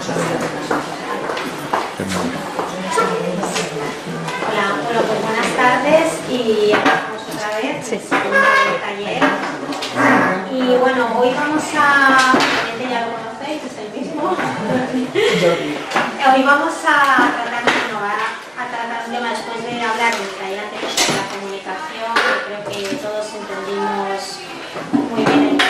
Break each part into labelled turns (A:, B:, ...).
A: Hola, pues buenas tardes y empezamos otra vez el segundo taller. Y bueno, hoy vamos a, ya lo conocéis, es el mismo. Hoy vamos a tratar un tema después de hablar del taller anterior sobre la comunicación. Creo que todos entendimos muy bien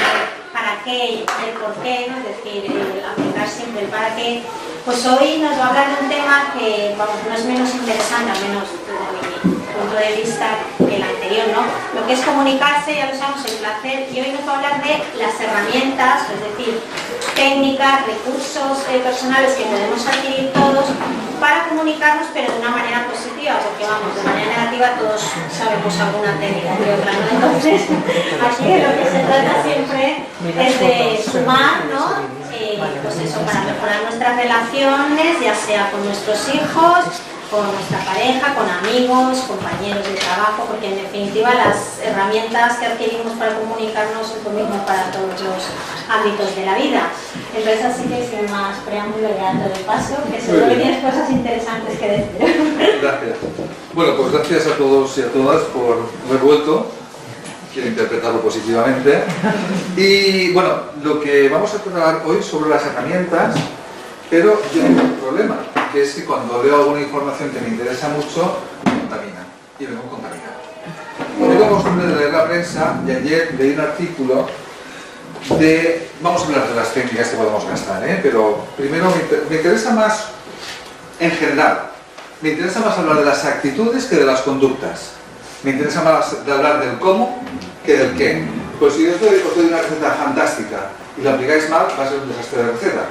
A: para qué y el por qué, ¿no? Es decir, el aplicar siempre el para qué. Pues hoy nos va a hablar de un tema que, vamos, no es menos interesante, al menos desde mi punto de vista, que el anterior, ¿no? Lo que es comunicarse, ya lo sabemos, el placer, y hoy nos va a hablar de las herramientas, es decir, técnicas, recursos personales que podemos adquirir todos para comunicarnos, pero de una manera positiva, porque vamos, de manera negativa todos sabemos alguna técnica que otra, ¿no? Entonces, aquí de lo que se trata siempre es de sumar, ¿no? Pues eso, para mejorar nuestras relaciones, ya sea con nuestros hijos, con nuestra pareja, con amigos, compañeros de trabajo, porque en definitiva las herramientas que adquirimos para comunicarnos es lo mismo para todos los ámbitos de la vida. Entonces, así que sin más preámbulo ya doy paso, que seguro que tienes cosas interesantes que decir.
B: Gracias. Bueno, pues gracias a todos y a todas por haber vuelto. Quiero interpretarlo positivamente. Y bueno, lo que vamos a tratar hoy sobre las herramientas, pero yo tengo un problema, que es que cuando leo alguna información que me interesa mucho, me contamina. Y vengo contaminado. Tengo costumbre de leer la prensa y ayer leí un artículo de... Vamos a hablar de las técnicas que podemos gastar, pero primero me interesa más, en general, me interesa más hablar de las actitudes que de las conductas. Me interesa más de hablar del cómo que del qué. Pues si yo os doy una receta fantástica y la aplicáis mal, va a ser un desastre de receta.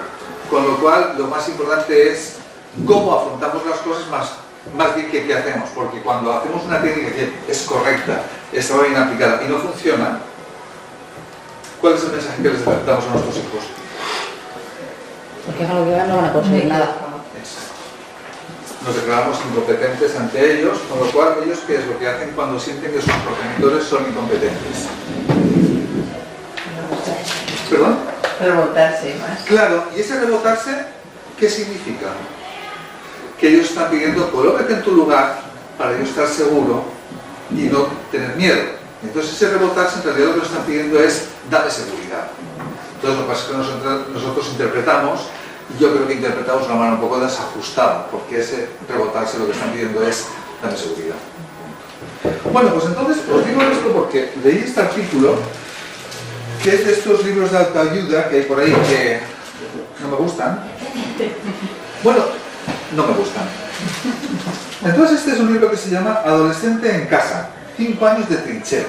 B: Con lo cual, lo más importante es cómo afrontamos las cosas más bien que qué hacemos. Porque cuando hacemos una técnica que es correcta, está bien aplicada y no funciona, ¿cuál es el mensaje que les damos a nuestros hijos?
C: Porque hagan lo que hagan, no van a conseguir nada.
B: Nos declaramos incompetentes ante ellos, con lo cual ellos, ¿qué es lo que hacen cuando sienten que sus progenitores son incompetentes? ¿Perdón?
C: Rebotarse más.
B: Claro, y ese rebotarse, ¿qué significa? Que ellos están pidiendo, colócate en tu lugar para yo estar seguro y no tener miedo. Entonces ese rebotarse en realidad lo que nos están pidiendo es, dame seguridad. Entonces lo que pasa es que nosotros interpretamos, yo creo que interpretamos de una manera un poco desajustada, porque ese rebotarse lo que están pidiendo es, dame seguridad. Bueno, pues entonces os digo esto porque leí este artículo, que es de estos libros de autoayuda que hay por ahí que no me gustan. Bueno, no me gustan. Entonces este es un libro que se llama Adolescente en casa, 5 años de trinchera.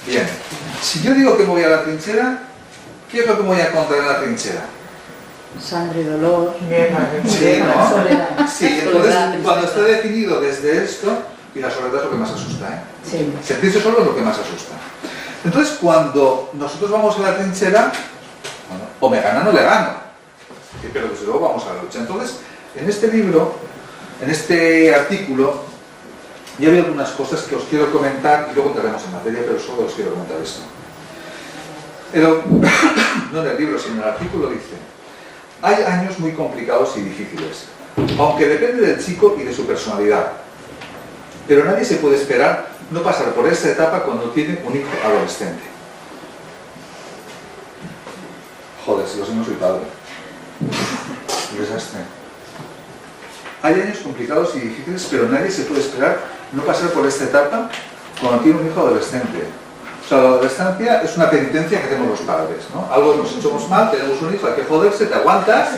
B: Bien, si yo digo que me voy a la trinchera, ¿qué es lo que me voy a encontrar en la trinchera?
C: Sangre, dolor,
B: Sí, ¿no?
C: soledad.
B: Sí, entonces cuando está definido desde esto, y la soledad es lo que más asusta, ¿eh?
C: Sí.
B: Sentirse solo es lo que más asusta. Entonces cuando nosotros vamos a la trinchera, bueno, o me ganan o le gano, pero desde luego vamos a la lucha. Entonces, en este libro, en este artículo, ya había algunas cosas que os quiero comentar y luego entraremos en materia, pero solo os quiero comentar esto. No en el libro, sino en el artículo dice: hay años muy complicados y difíciles, aunque depende del chico y de su personalidad. Pero nadie se puede esperar no pasar por esta etapa cuando tiene un hijo adolescente. Joder, si yo no soy padre. Un desastre. Hay años complicados y difíciles, pero nadie se puede esperar no pasar por esta etapa cuando tiene un hijo adolescente. O sea, la adolescencia es una penitencia que hacemos los padres, ¿no? Algo nos echamos mal, tenemos un hijo, hay que joderse, te aguantas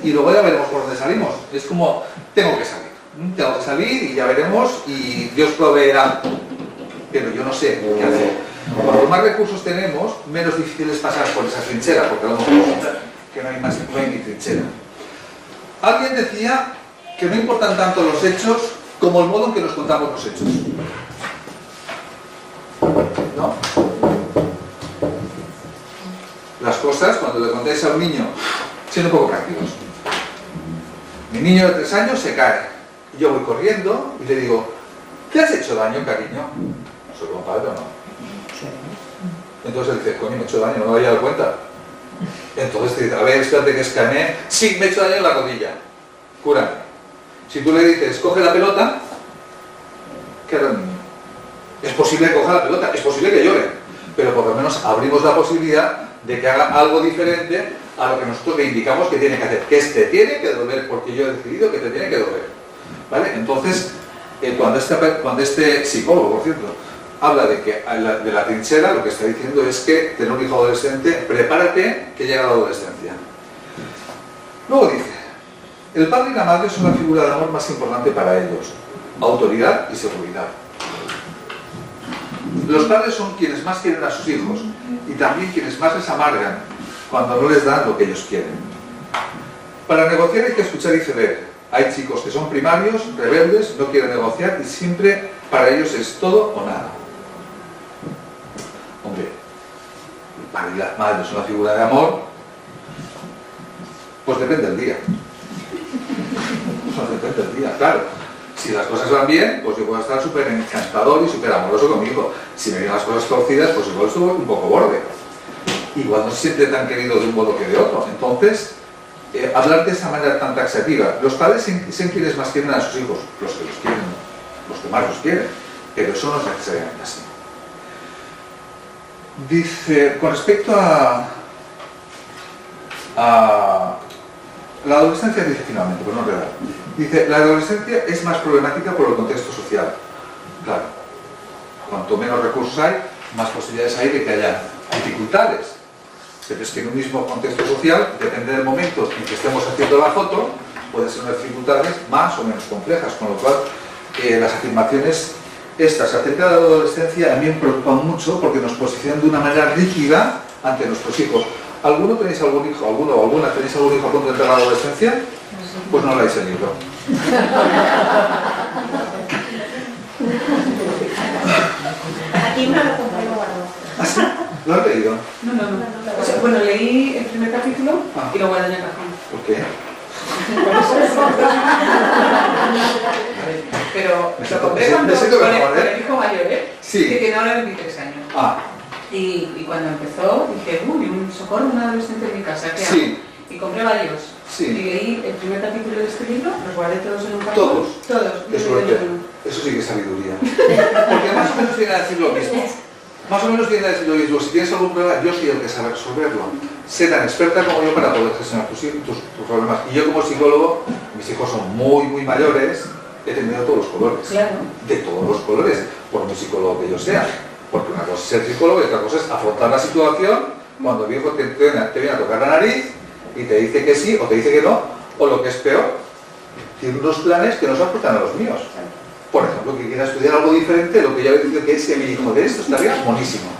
B: y luego ya veremos por dónde salimos. Es como, tengo que salir y ya veremos y Dios proveerá. Pero yo no sé qué hacer. Cuanto más recursos tenemos, menos difícil es pasar por esa trinchera, porque a lo mejor que no hay ni trinchera. Alguien decía que no importan tanto los hechos como el modo en que nos contamos los hechos. ¿No? Las cosas, cuando le contáis a un niño, siendo un poco prácticos. Mi niño de 3 años se cae. Y yo voy corriendo y le digo, ¿te has hecho daño, cariño? ¿Soy como padre o no? Entonces él dice, coño, me he hecho daño, no me había dado cuenta. Entonces te dice, a ver, espérate que escaneé. Sí, me he hecho daño en la rodilla. Cúrame. Si tú le dices, coge la pelota, ¿qué hará el niño? Es posible que coja la pelota, es posible que llore, pero por lo menos abrimos la posibilidad de que haga algo diferente a lo que nosotros le indicamos que tiene que hacer, que te tiene que doler, porque yo he decidido que te tiene que doler. ¿Vale? Entonces, cuando este psicólogo, por cierto, habla de la trinchera, lo que está diciendo es que tener un hijo adolescente, prepárate que llega la adolescencia. Luego dice, el padre y la madre son la figura de amor más importante para ellos, autoridad y seguridad. Los padres son quienes más quieren a sus hijos y también quienes más les amargan cuando no les dan lo que ellos quieren. Para negociar hay que escuchar y ceder. Hay chicos que son primarios, rebeldes, no quieren negociar y siempre para ellos es todo o nada. Hombre, el padre y la madre son una figura de amor, pues depende del día. Pues depende del día, claro. Si las cosas van bien, pues yo puedo estar súper encantador y súper amoroso conmigo. Si me vienen las cosas torcidas, pues igual estoy un poco borde. Igual no se siente tan querido de un modo que de otro. Entonces, hablar de esa manera tan taxativa. Los padres son quienes más quieren a sus hijos, los que los quieren, los que más los quieren, pero eso no es necesariamente así. Dice, con respecto a la adolescencia, dice finalmente, pues no es verdad. Dice, la adolescencia es más problemática por el contexto social. Claro, cuanto menos recursos hay, más posibilidades hay de que haya dificultades. Pero es que en un mismo contexto social, depende del momento en que estemos haciendo la foto, pueden ser unas dificultades más o menos complejas, con lo cual las afirmaciones estas acerca de la adolescencia a mí me preocupan mucho porque nos posicionan de una manera rígida ante nuestros hijos. ¿Alguno tenéis algún hijo, alguno o alguna tenéis algún hijo a punto de entrar a la adolescencia? Pues no leáis el libro.
A: Aquí me lo compré y lo guardo.
B: ¿Ah, sí? ¿Lo has leído?
C: No. O sea, bueno, leí el primer capítulo y lo guardé en el cajón.
B: ¿Por qué?
C: Pero
B: Me
C: lo compré
B: siento
C: con
B: mejor,
C: el hijo mayor, ¿eh?
B: Sí.
C: Que tiene ahora 23 años.
B: Ah,
C: Y cuando empezó dije, uy, un socorro, un adolescente en mi casa, ¿qué hago?
B: sí.
C: Y compré varios.
B: Sí.
C: Y leí el primer capítulo de este libro, los guardé todos en un cajón.
B: ¿Todos?
C: Todos.
B: Qué
C: Yo
B: suerte.
C: leí uno.
B: Eso sí que es sabiduría. Porque más o menos viene a decir lo mismo. Más o menos viene a decir lo mismo. Si tienes algún problema, yo soy el que sabe resolverlo. Sé tan experta como yo para poder gestionar tus problemas. Y yo como psicólogo, mis hijos son muy mayores, he tenido todos los colores.
C: Claro.
B: De todos los colores, por muy psicólogo que yo sea. Porque una cosa es ser psicólogo y otra cosa es afrontar la situación cuando el viejo te viene a tocar la nariz y te dice que sí o te dice que no, o lo que es peor, tiene unos planes que no se ajustan a los míos. Por ejemplo, que quiera estudiar algo diferente, lo que yo le digo que es que mi hijo de esto estaría monísimo.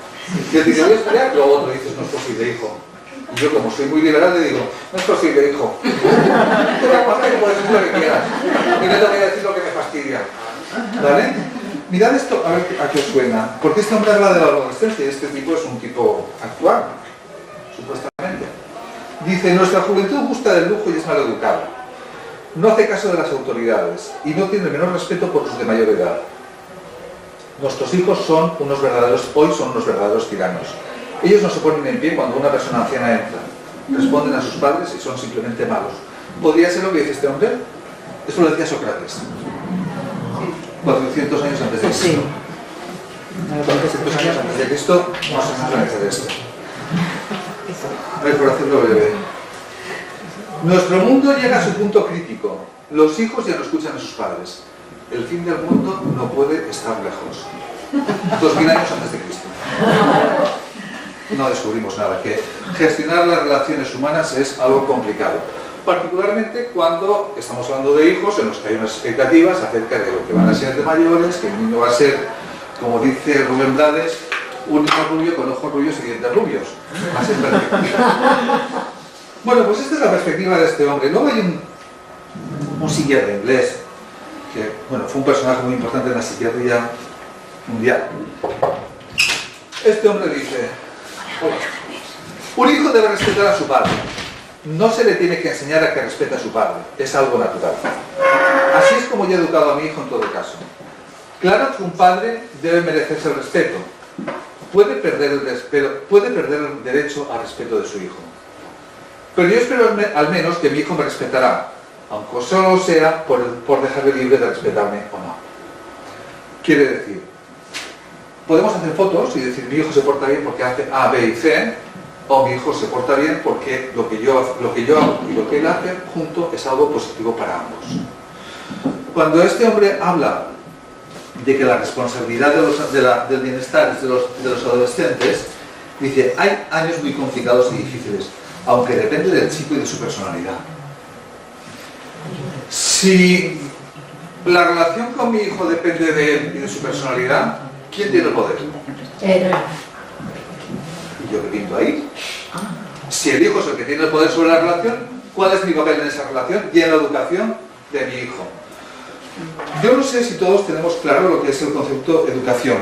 B: Y él dice, voy a estudiar, luego otro dices, no es posible, hijo. Y yo, como soy muy liberal, le digo, no es posible, hijo. Tú vas a hacer, puedes decir lo que quieras. Y no te voy a decir lo que me fastidia. ¿Vale? Mirad esto, a ver a qué os suena. Porque este hombre habla de la adolescencia y este tipo es un tipo actual, supuestamente. Dice, nuestra juventud gusta del lujo y es mal educada. No hace caso de las autoridades y no tiene el menor respeto por los de mayor edad. Nuestros hijos son unos verdaderos tiranos. Ellos no se ponen en pie cuando una persona anciana entra. Responden a sus padres y son simplemente malos. ¿Podría ser lo que dice este hombre? Esto lo decía Sócrates. 400 años antes de Cristo.
C: Sí.
B: 400 años antes de Cristo, no se nos va de esto. A ver, por hacerlo breve. Nuestro mundo llega a su punto crítico. Los hijos ya no escuchan a sus padres. El fin del mundo no puede estar lejos. 2000 años antes de Cristo. No descubrimos nada. Que gestionar las relaciones humanas es algo complicado. Particularmente cuando estamos hablando de hijos en los que hay unas expectativas acerca de lo que van a ser de mayores, que el niño va a ser, como dice Rubén Blades, un hijo rubio con ojos rubios y dientes rubios. Va a ser perfecto. Bueno, pues esta es la perspectiva de este hombre. Luego hay un psiquiatra inglés, que bueno, fue un personaje muy importante en la psiquiatría mundial. Este hombre dice, un hijo debe respetar a su padre. No se le tiene que enseñar a que respete a su padre, es algo natural. Así es como yo he educado a mi hijo en todo caso. Claro que un padre debe merecerse el respeto. Puede perder el derecho al respeto de su hijo. Pero yo espero al menos que mi hijo me respetará, aunque solo sea por dejarle libre de respetarme o no. Quiere decir, podemos hacer fotos y decir mi hijo se porta bien porque hace A, B y C, o mi hijo se porta bien porque lo que yo hago y lo que él hace junto es algo positivo para ambos. Cuando este hombre habla de que la responsabilidad del bienestar es de los adolescentes, dice, hay años muy complicados y difíciles, aunque depende del chico y de su personalidad. Si la relación con mi hijo depende de él y de su personalidad, ¿quién tiene el poder? ¿Y yo qué pinto ahí? Si el hijo es el que tiene el poder sobre la relación, ¿cuál es mi papel en esa relación y en la educación de mi hijo? Yo no sé si todos tenemos claro lo que es el concepto educación,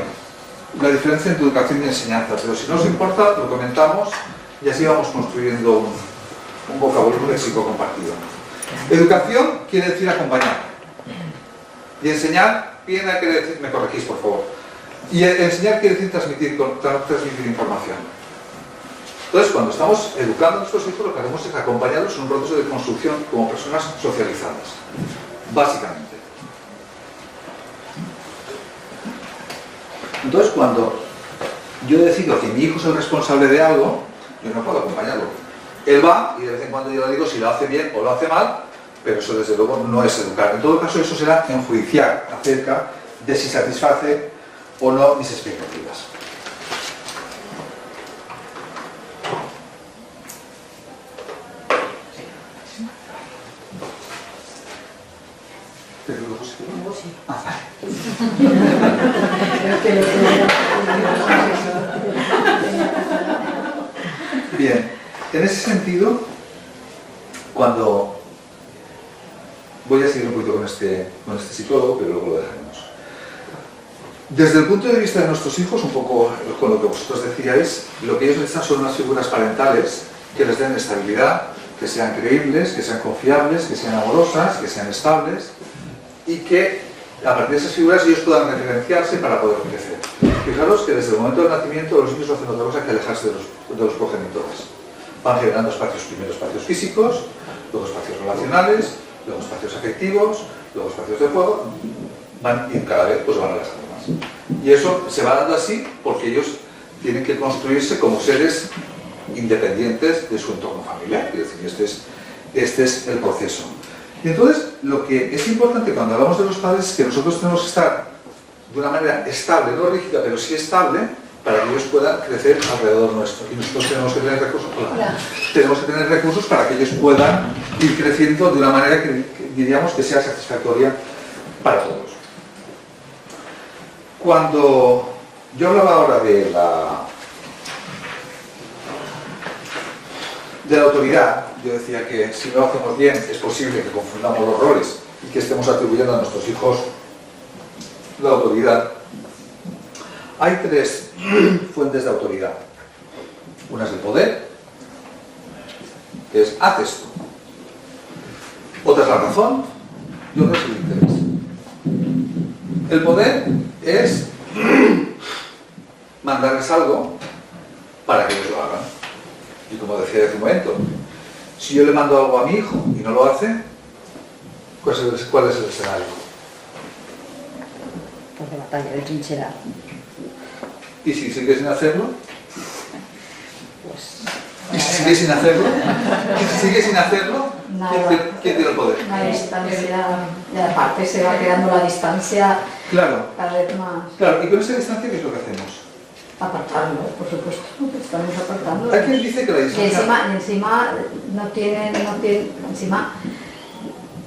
B: la diferencia entre educación y enseñanza, pero si no os importa, lo comentamos y así vamos construyendo un vocabulario léxico compartido. Educación quiere decir acompañar. Y enseñar viene a querer decir, me corregís por favor, y enseñar quiere decir transmitir información. Entonces, cuando estamos educando a nuestros hijos, lo que hacemos es acompañarlos en un proceso de construcción como personas socializadas, básicamente. Entonces, cuando yo decido que mi hijo es el responsable de algo, yo no puedo acompañarlo. Él va y de vez en cuando yo le digo si lo hace bien o lo hace mal, pero eso desde luego no es educar. En todo caso, eso será enjuiciar acerca de si satisface o no mis expectativas. Pero luego sí. Ah, vale. Bien, en ese sentido, cuando voy a seguir un poquito con este psicólogo, pero luego lo dejaremos. Desde el punto de vista de nuestros hijos, un poco con lo que vosotros decíais, lo que ellos necesitan son unas figuras parentales que les den estabilidad, que sean creíbles, que sean confiables, que sean amorosas, que sean estables y que a partir de esas figuras ellos puedan referenciarse para poder crecer. Fijaros que desde el momento del nacimiento los niños no hacen otra cosa que alejarse de los progenitores. Van generando primero espacios físicos, luego espacios relacionales, luego espacios afectivos, luego espacios de juego, y cada vez pues van alejando más. Y eso se va dando así porque ellos tienen que construirse como seres independientes de su entorno familiar. Es decir, este es el proceso. Y entonces, lo que es importante cuando hablamos de los padres es que nosotros tenemos que estar de una manera estable, no rígida, pero sí estable, para que ellos puedan crecer alrededor nuestro. Y nosotros tenemos que tener recursos, tenemos que tener recursos para que ellos puedan ir creciendo de una manera que diríamos que sea satisfactoria para todos. Cuando yo hablaba ahora de la autoridad, yo decía que si no lo hacemos bien es posible que confundamos los roles y que estemos atribuyendo a nuestros hijos la autoridad. Hay tres fuentes de autoridad. Una es el poder, que es haz esto. Otra es la razón y otra es el interés. El poder es mandarles algo para que ellos lo hagan. Y como decía hace un momento, si yo le mando algo a mi hijo y no lo hace, ¿cuál es el escenario?
D: Pues de batalla, de trinchera.
B: ¿Y si sigue sin hacerlo?
D: Pues...
B: ¿Y si sigue sin hacerlo? ¿Quién tiene el poder?
D: La distancia, y aparte se va quedando la distancia
B: Claro.
D: cada vez más.
B: Claro, y con esa distancia, ¿qué es lo que hacemos?
D: Apartarlo, por supuesto, estamos apartando.
B: Hay quien dice que la
D: Y
B: distancia...
D: encima encima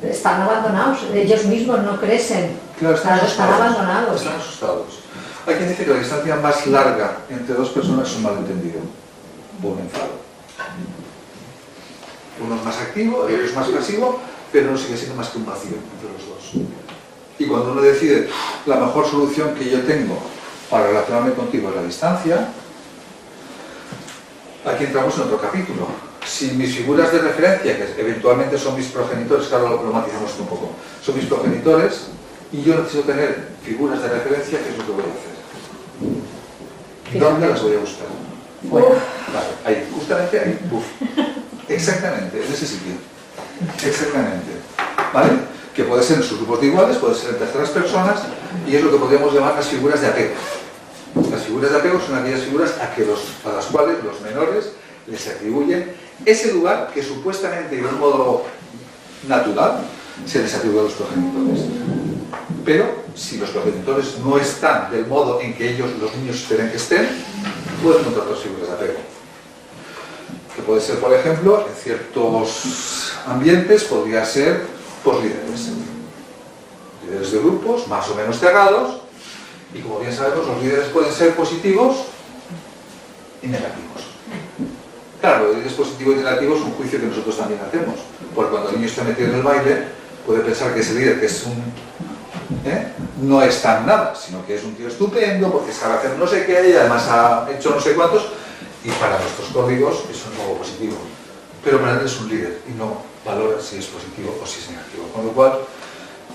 D: están abandonados, ellos mismos no crecen,
B: Claro,
D: están abandonados.
B: Están asustados. Hay quien dice que la distancia más larga entre dos personas es un malentendido o un enfado. Uno es más activo, el otro es más pasivo, pero no sigue siendo más que un vacío entre los dos. Y cuando uno decide la mejor solución que yo tengo para relacionarme contigo es la distancia, aquí entramos en otro capítulo. Si mis figuras de referencia, que eventualmente son mis progenitores, claro, lo matizamos un poco, son mis progenitores, y yo necesito tener figuras de referencia, ¿qué es lo que voy a hacer? ¿Dónde las voy a buscar? Bueno, vale, ahí, justamente ahí. Exactamente, en ese sitio. Exactamente. ¿Vale? Que puede ser en sus grupos de iguales, puede ser en terceras personas, y es lo que podríamos llamar las figuras de apego. Las figuras de apego son aquellas figuras a las cuales los menores les atribuyen ese lugar que supuestamente y de un modo natural se les atribuye a los progenitores. Pero si los progenitores no están del modo en que ellos, los niños, esperen que estén, pueden encontrar otras figuras de apego. Que puede ser, por ejemplo, en ciertos ambientes podría ser líderes. Líderes de grupos más o menos cerrados, y como bien sabemos, los líderes pueden ser positivos y negativos. Claro, los líderes positivos y negativos es un juicio que nosotros también hacemos, porque cuando el niño está metido en el baile, puede pensar que ese líder, que es no es tan nada, sino que es un tío estupendo, porque sabe hacer no sé qué, y además ha hecho no sé cuántos, y para nuestros códigos eso es algo positivo. Pero para él es un líder, y no valora si es positivo o si es negativo. Con lo cual,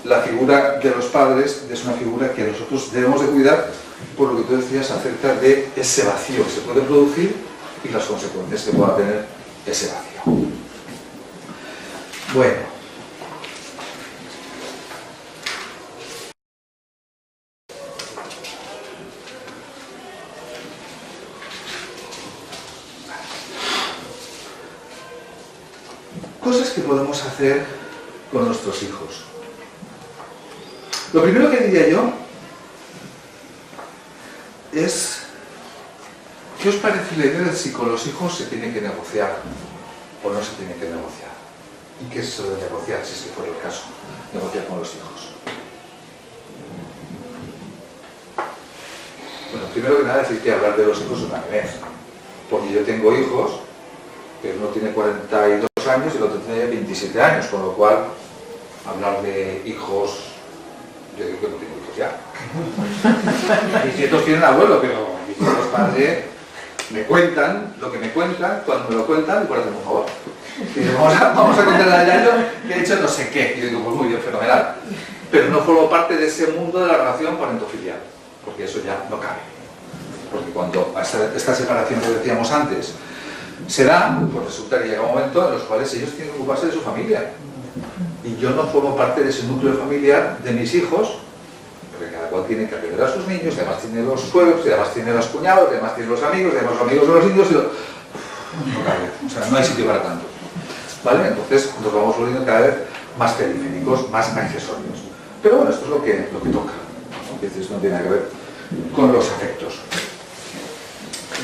B: la figura de los padres es una figura que nosotros debemos de cuidar, por lo que tú decías acerca de ese vacío que se puede producir y las consecuencias que pueda tener ese vacío. Bueno. Cosas que podemos hacer con nuestros hijos. Lo primero que diría yo es, ¿qué os parece la idea de si con los hijos se tiene que negociar o no se tiene que negociar? ¿Y qué es eso de negociar, si es que fuera el caso, negociar con los hijos? Bueno, primero que nada decir que hablar de los hijos es una vez, porque yo tengo hijos, pero uno tiene 42 años y el otro tiene 27 años, con lo cual hablar de hijos, yo digo que no tengo hijos ya. Mis nietos tienen abuelo, pero mis hijos padres me cuentan lo que me cuentan, cuando me lo cuentan, y por hacerme un favor. Y dicen, vamos a contarle a Yayo que he hecho no sé qué. Y yo digo, pues muy bien, fenomenal. Pero no formo parte de ese mundo de la relación parentofilial, porque eso ya no cabe. Porque cuando esta separación que decíamos antes se da, pues resulta que llega un momento en los cuales ellos tienen que ocuparse de su familia. Y yo no formo parte de ese núcleo familiar de mis hijos, porque cada cual tiene que atender a sus niños, y además tiene los suegros, y además tiene los cuñados, y además tiene los amigos, y además los amigos de los niños, y no cabe. O sea, no hay sitio para tanto. ¿Vale? Entonces nos vamos volviendo cada vez más periféricos, más accesorios. Pero bueno, esto es lo que toca, ¿no? Que esto no tiene nada que ver con los afectos.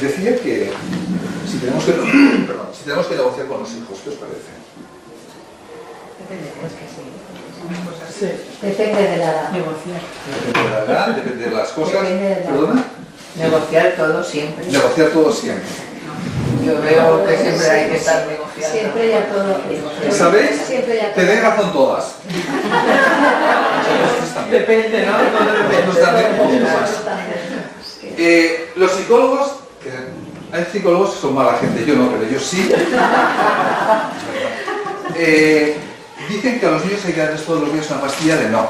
B: Decía que si tenemos que, si tenemos que negociar con los hijos, ¿qué os parece?
D: Depende de la edad.
C: Negociar.
B: Depende de la edad, depende de las cosas.
D: Depende de la edad.
B: ¿Perdona?
C: Negociar todo siempre.
B: Negociar todo siempre.
C: Yo veo que siempre hay que estar negociando.
D: Siempre y a todo.
B: ¿Sabéis?
D: Siempre y a todo.
B: Tenéis razón todas.
C: Depende, ¿no? Todo depende.
B: Nosotros también, un poquito más.
D: Nosotros también.
B: Los psicólogos, hay psicólogos que son mala gente, yo no, pero ellos sí. Dicen que a los niños hay que darles todos los días una pastilla de no.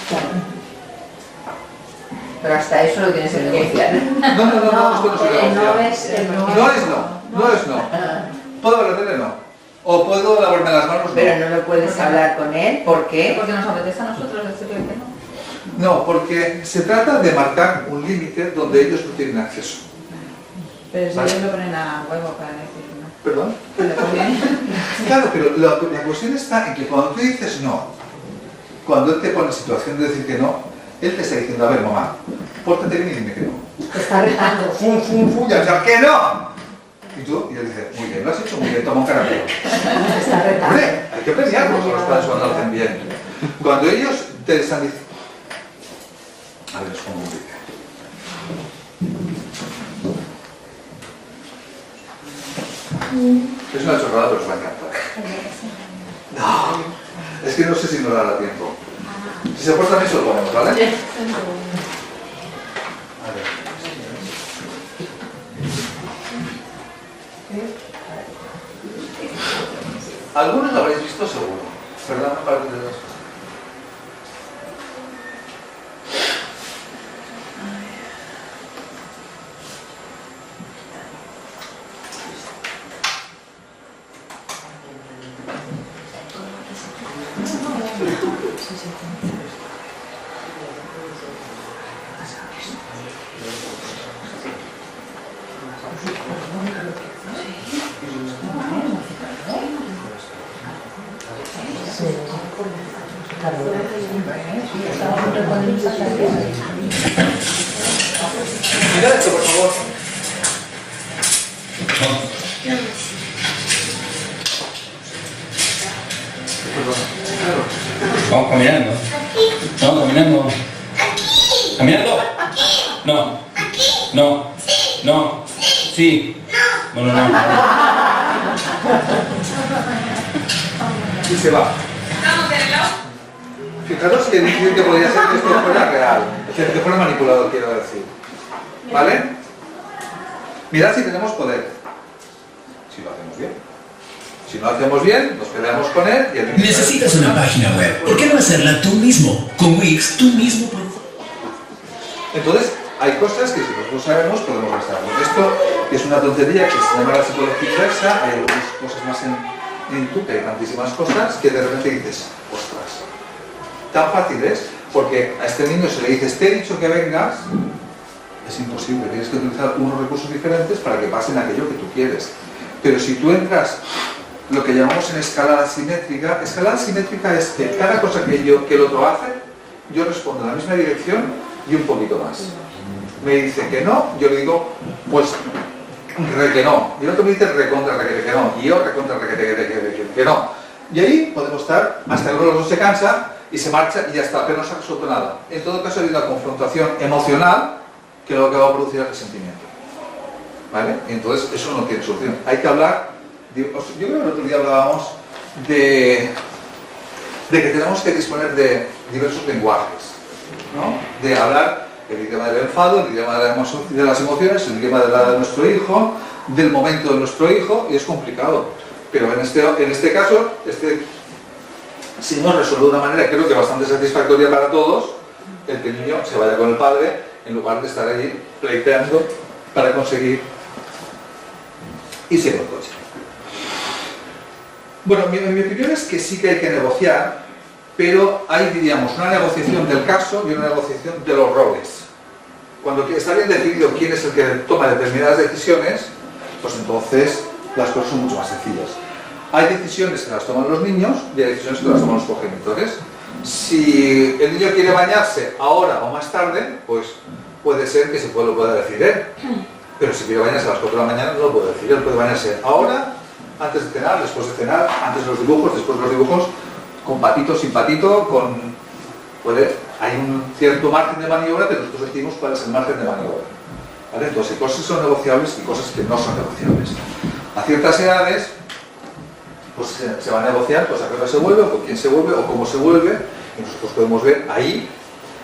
C: Claro. Pero hasta eso lo tienes que negociar.
B: No, esto no se
D: el no
B: negocia.
D: es el no.
B: No es no. ¿Puedo hablar de no? ¿O puedo lavarme las manos?
C: Pero no lo puedes hablar con él, ¿por qué?
E: Porque nos apetece a nosotros decirle que no.
B: No, porque se trata de marcar un límite donde ellos no tienen acceso.
E: Pero si
B: Vale.
E: ellos lo ponen a huevo para decir no.
B: ¿Perdón?
E: Que le ponen.
B: Claro, pero la cuestión está en que cuando tú dices no, cuando él te pone en situación de decir que no, él te está diciendo, a ver, mamá, pórtate bien y dime que no.
D: Te está retando.
B: Ya que no. Y tú, y él dice, muy bien, lo has hecho muy bien, toma un caramelo.
D: Te está retando.
B: Hombre, hay que premiarlos a los padres cuando lo hacen bien. Cuando ellos te están diciendo... A ver, os pongo un vídeo. Es una chorrada, pero os va a encantar. No, es que no sé si nos dará tiempo. Si se portan eso, lo ponemos, ¿vale? A ver. Algunos lo habréis visto seguro. Perdón, parte de dos. Mirad esto, por favor.
F: Vamos caminando. Vamos caminando. ¿Caminando? No. No. No. Sí. Bueno, no.
B: Y se va. Fijaros que el incidente podría ser que esto fuera real, es decir, que fuera manipulado, quiero decir. ¿Vale? Mirad si tenemos poder. Si lo hacemos bien. Si no lo hacemos bien, nos peleamos con él y el...
G: Necesitas una página web. ¿Por qué no hacerla tú mismo? Con Wix, tú mismo.
B: Entonces, hay cosas que si nosotros sabemos podemos gastarlo. Esto es una tontería que se llama la psicología inversa, hay algunas cosas más en tú, que hay tantísimas cosas, que de repente dices, ostras, tan fácil es, porque a este niño se le dices, te he dicho que vengas, es imposible, tienes que utilizar unos recursos diferentes para que pasen aquello que tú quieres. Pero si tú entras lo que llamamos en escalada simétrica es que cada cosa que el otro hace, yo respondo en la misma dirección y un poquito más. Me dice que no, yo le digo, pues re que no. Y el otro me dice recontra re que no. Y yo recontra re que no. Y ahí podemos estar hasta que uno de los dos se cansa y se marcha y ya está, pero no se ha resuelto nada. En todo caso hay una confrontación emocional que lo que va a producir es resentimiento. ¿Vale? Y entonces eso no tiene solución. Hay que hablar, yo creo que el otro día hablábamos de que tenemos que disponer de diversos lenguajes, ¿no? De hablar el idioma del enfado, el idioma de las emociones, el idioma de nuestro hijo, del momento de nuestro hijo, y es complicado. Pero en este caso, este señor resuelve de una manera creo que bastante satisfactoria para todos, el que el niño se vaya con el padre en lugar de estar ahí pleiteando para conseguir irse con el coche. Bueno, mi opinión es que sí que hay que negociar, pero hay, diríamos, una negociación del caso y una negociación de los roles. Cuando está bien definido quién es el que toma determinadas decisiones, pues entonces las cosas son mucho más sencillas. Hay decisiones que las toman los niños y hay decisiones que las toman los progenitores. Si el niño quiere bañarse ahora o más tarde, pues puede ser que lo pueda decidir él. Pero si quiere bañarse a las 4 de la mañana, no lo puede decidir. Él puede bañarse ahora, antes de cenar, después de cenar, antes de los dibujos, después de los dibujos, con patito, sin patito, hay un cierto margen de maniobra, pero nosotros decimos cuál es el margen de maniobra. ¿Vale? Entonces hay cosas que son negociables y cosas que no son negociables. A ciertas edades, pues se va a negociar, pues a qué hora se vuelve, o con quién se vuelve, o cómo se vuelve, y nosotros podemos ver ahí,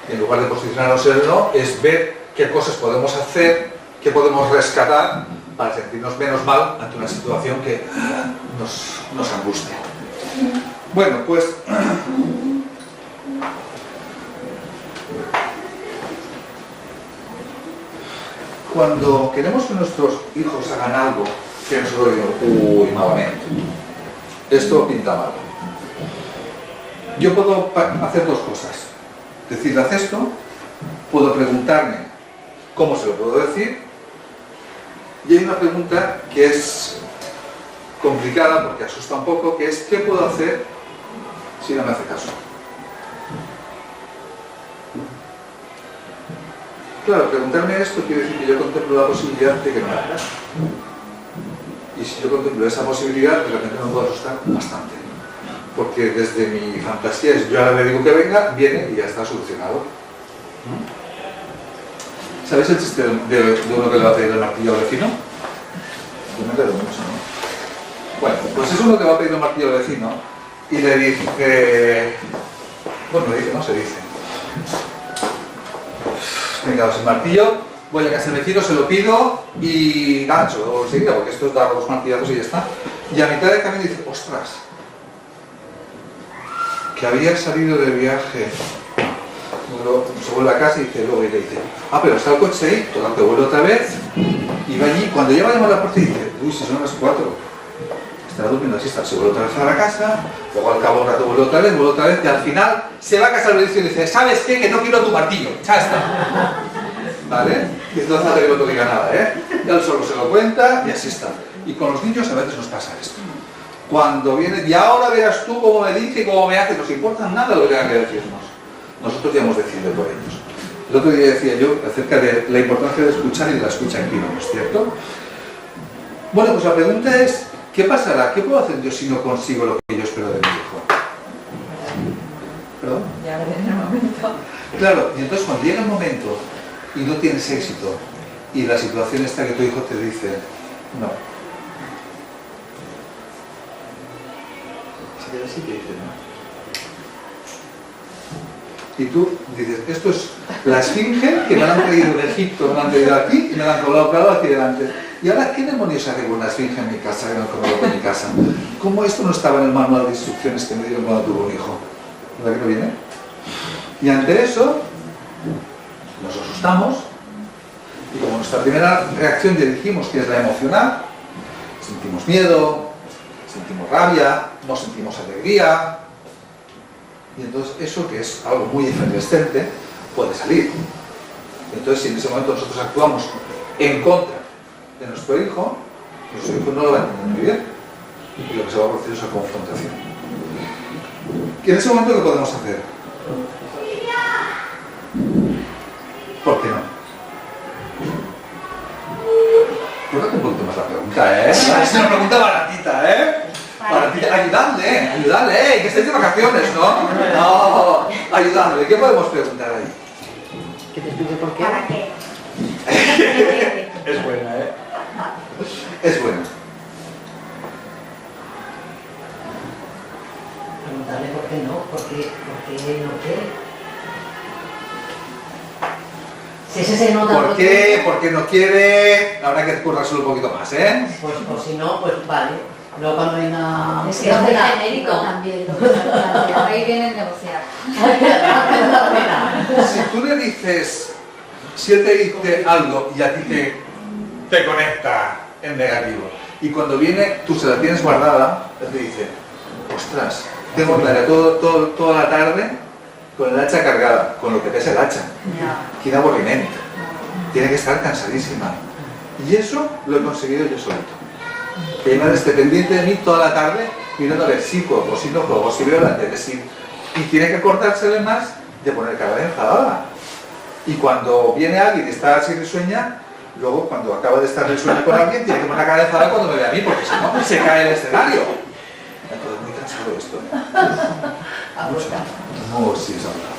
B: en lugar de posicionarnos en el no, es ver qué cosas podemos hacer, qué podemos rescatar para sentirnos menos mal ante una situación que nos angustia. Bueno, pues cuando queremos que nuestros hijos hagan algo que nosotros digamos, uy, malamente, esto pinta mal. Yo puedo hacer dos cosas. Decirle, haz esto, puedo preguntarme cómo se lo puedo decir, y hay una pregunta que es complicada porque asusta un poco, que es ¿qué puedo hacer si no me hace caso? Claro, preguntarme esto quiere decir que yo contemplo la posibilidad de que no me haga caso. Y si yo contemplo esa posibilidad, de repente me puedo asustar bastante. Porque desde mi fantasía es, yo ahora le digo que venga, viene y ya está solucionado. ¿Sabéis el chiste de uno que le va a pedir el martillo al vecino? Yo me acuerdo mucho, ¿no? Bueno, pues es uno que va a pedir el martillo al vecino y le dice... Bueno, le dice, no se dice. Venga, el martillo, voy a casa del vecino, se lo pido y gancho enseguida, porque esto es dar los martillazos y ya está. Y a mitad de camino dice, ostras, que había salido de viaje. Luego se vuelve a casa y luego le dice, pero está el coche ahí, total, que vuelve otra vez y va allí, cuando llega a llamar a la puerta y dice, uy, si son las 4, estará durmiendo así, se vuelve otra vez a la casa, luego al cabo de un rato vuelve otra vez, y al final se va a casa al y dice, ¿sabes qué? Que no quiero tu martillo, ya está. ¿Vale? Y entonces no hace que no te diga nada, ¿eh? Él solo se lo cuenta y así está. Y con los niños a veces nos pasa esto. Cuando viene, y ahora verás tú cómo me dice y cómo me hace, no nos importa nada lo que tengan que decirnos. Nosotros ya hemos decidido por ellos. El otro día decía yo acerca de la importancia de escuchar y de la escucha activa, ¿no es cierto? Bueno, pues la pregunta es, ¿qué pasará? ¿Qué puedo hacer yo si no consigo lo que yo espero de mi hijo? ¿Perdón?
E: Ya veré en el momento.
B: Claro, y entonces cuando llega el momento y no tienes éxito y la situación está que tu hijo te dice, no. Se queda así y te dice no. Y tú dices, esto es la esfinge que me la han traído de Egipto, me la han traído aquí y me la han colocado aquí delante. ¿Y ahora qué demonios hace con una esfinge en mi casa, que no conozco en mi casa? ¿Cómo esto no estaba en el manual de instrucciones que me dieron cuando tuve un hijo? ¿Verdad que no viene? Y ante eso, nos asustamos y como nuestra primera reacción ya dijimos que es la emocional, sentimos miedo, sentimos rabia, no sentimos alegría. Y entonces eso, que es algo muy efervescente, puede salir. Entonces si en ese momento nosotros actuamos en contra de nuestro hijo no lo va a entender muy bien. Y lo que se va a producir es una confrontación. ¿Y en ese momento qué podemos hacer? ¿Por qué no? Cuéntate un poquito más la pregunta, ¿eh? Es una pregunta baratita, ¿eh? Ayudadle, que estáis de vacaciones, ¿no? No, ayudadle. ¿Qué podemos preguntar ahí?
D: Que te explique por qué.
A: ¿Para qué?
B: Es buena, ¿eh? Es buena.
D: Preguntarle por qué no, por qué no quiere. Si ese se nota...
B: ¿Por qué? ¿Por qué no quiere? Habrá que currárselo un poquito más, ¿eh?
D: Pues si no, pues vale. Luego cuando venga...
E: Es que es muy genérico
D: no.
E: también lo que se plantea. Ahí viene el negociar.
B: Si tú le dices, si él te dice algo y a ti te conecta en negativo, y cuando viene, tú se la tienes guardada, él te dice, ostras, tengo tarea toda la tarde con el hacha cargada, con lo que pesa el hacha. Tiene aburrimiento, tiene que estar cansadísima. Y eso lo he conseguido yo solito. Que mi madre esté pendiente de mí toda la tarde, mirando a ver si juego, si no juego, si veo la tele, si... Y tiene que cortársele más de poner cara de enfadada. Y cuando viene alguien y está así risueña, luego cuando acaba de estar risueña con alguien, tiene que poner cara de enfadada cuando me ve a mí, porque si no, se cae el escenario. Entonces, muy cansado esto. No, sí, es verdad.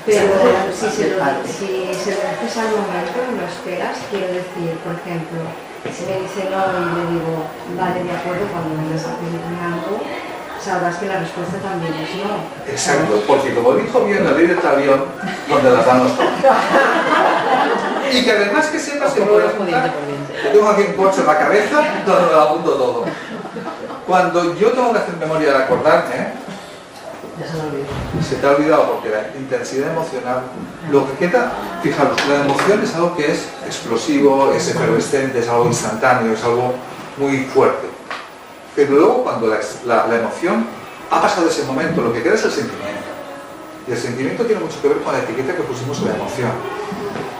H: Pero si se lo dices al momento y lo esperas, quiero decir, por ejemplo, si me dice no y le digo, vale, de acuerdo, cuando vengas a pedirme algo, sabrás que la respuesta también es no.
B: Exacto, porque como dijo bien la ley del avión, donde las manos y que además que sepas que puedes apuntar, yo tengo aquí un corcho en la cabeza donde me lo apunto todo. Cuando yo tengo que hacer memoria de acordarme,
D: Ya se lo olvidó.
B: se te ha olvidado porque la intensidad emocional, lo que queda, fijaros, la emoción es algo que es explosivo, es efervescente, es algo instantáneo, es algo muy fuerte. Pero luego cuando la emoción ha pasado ese momento, lo que queda es el sentimiento. Y el sentimiento tiene mucho que ver con la etiqueta que pusimos en la emoción.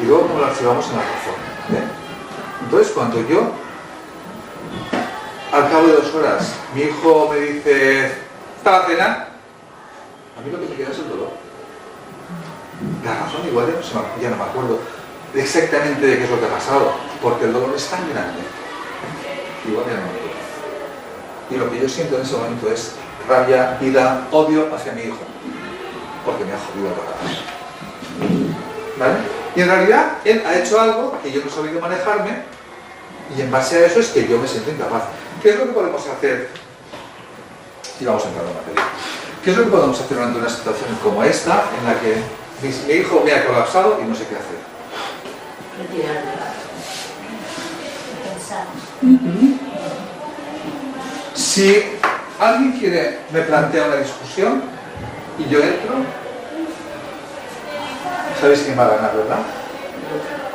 B: Y luego cómo la archivamos en la razón. ¿Bien? Entonces cuando yo, al cabo de 2 horas, mi hijo me dice, ¿está la cena? A mí lo que me queda es el dolor. La razón igual ya no me acuerdo exactamente de qué es lo que ha pasado, porque el dolor es tan grande. Igual ya no me acuerdo. Y lo que yo siento en ese momento es rabia, ira, odio hacia mi hijo, porque me ha jodido toda la vida. ¿Vale? Y en realidad él ha hecho algo que yo no he sabido manejarme, y en base a eso es que yo me siento incapaz. ¿Qué es lo que podemos hacer? Y vamos a entrar en materia. ¿Qué es lo que podemos hacer durante una situación como esta, en la que mi hijo me ha colapsado y no sé qué hacer?
A: Pensar.
B: Si alguien me plantea una discusión y yo entro, ¿sabéis quién va a ganar, verdad?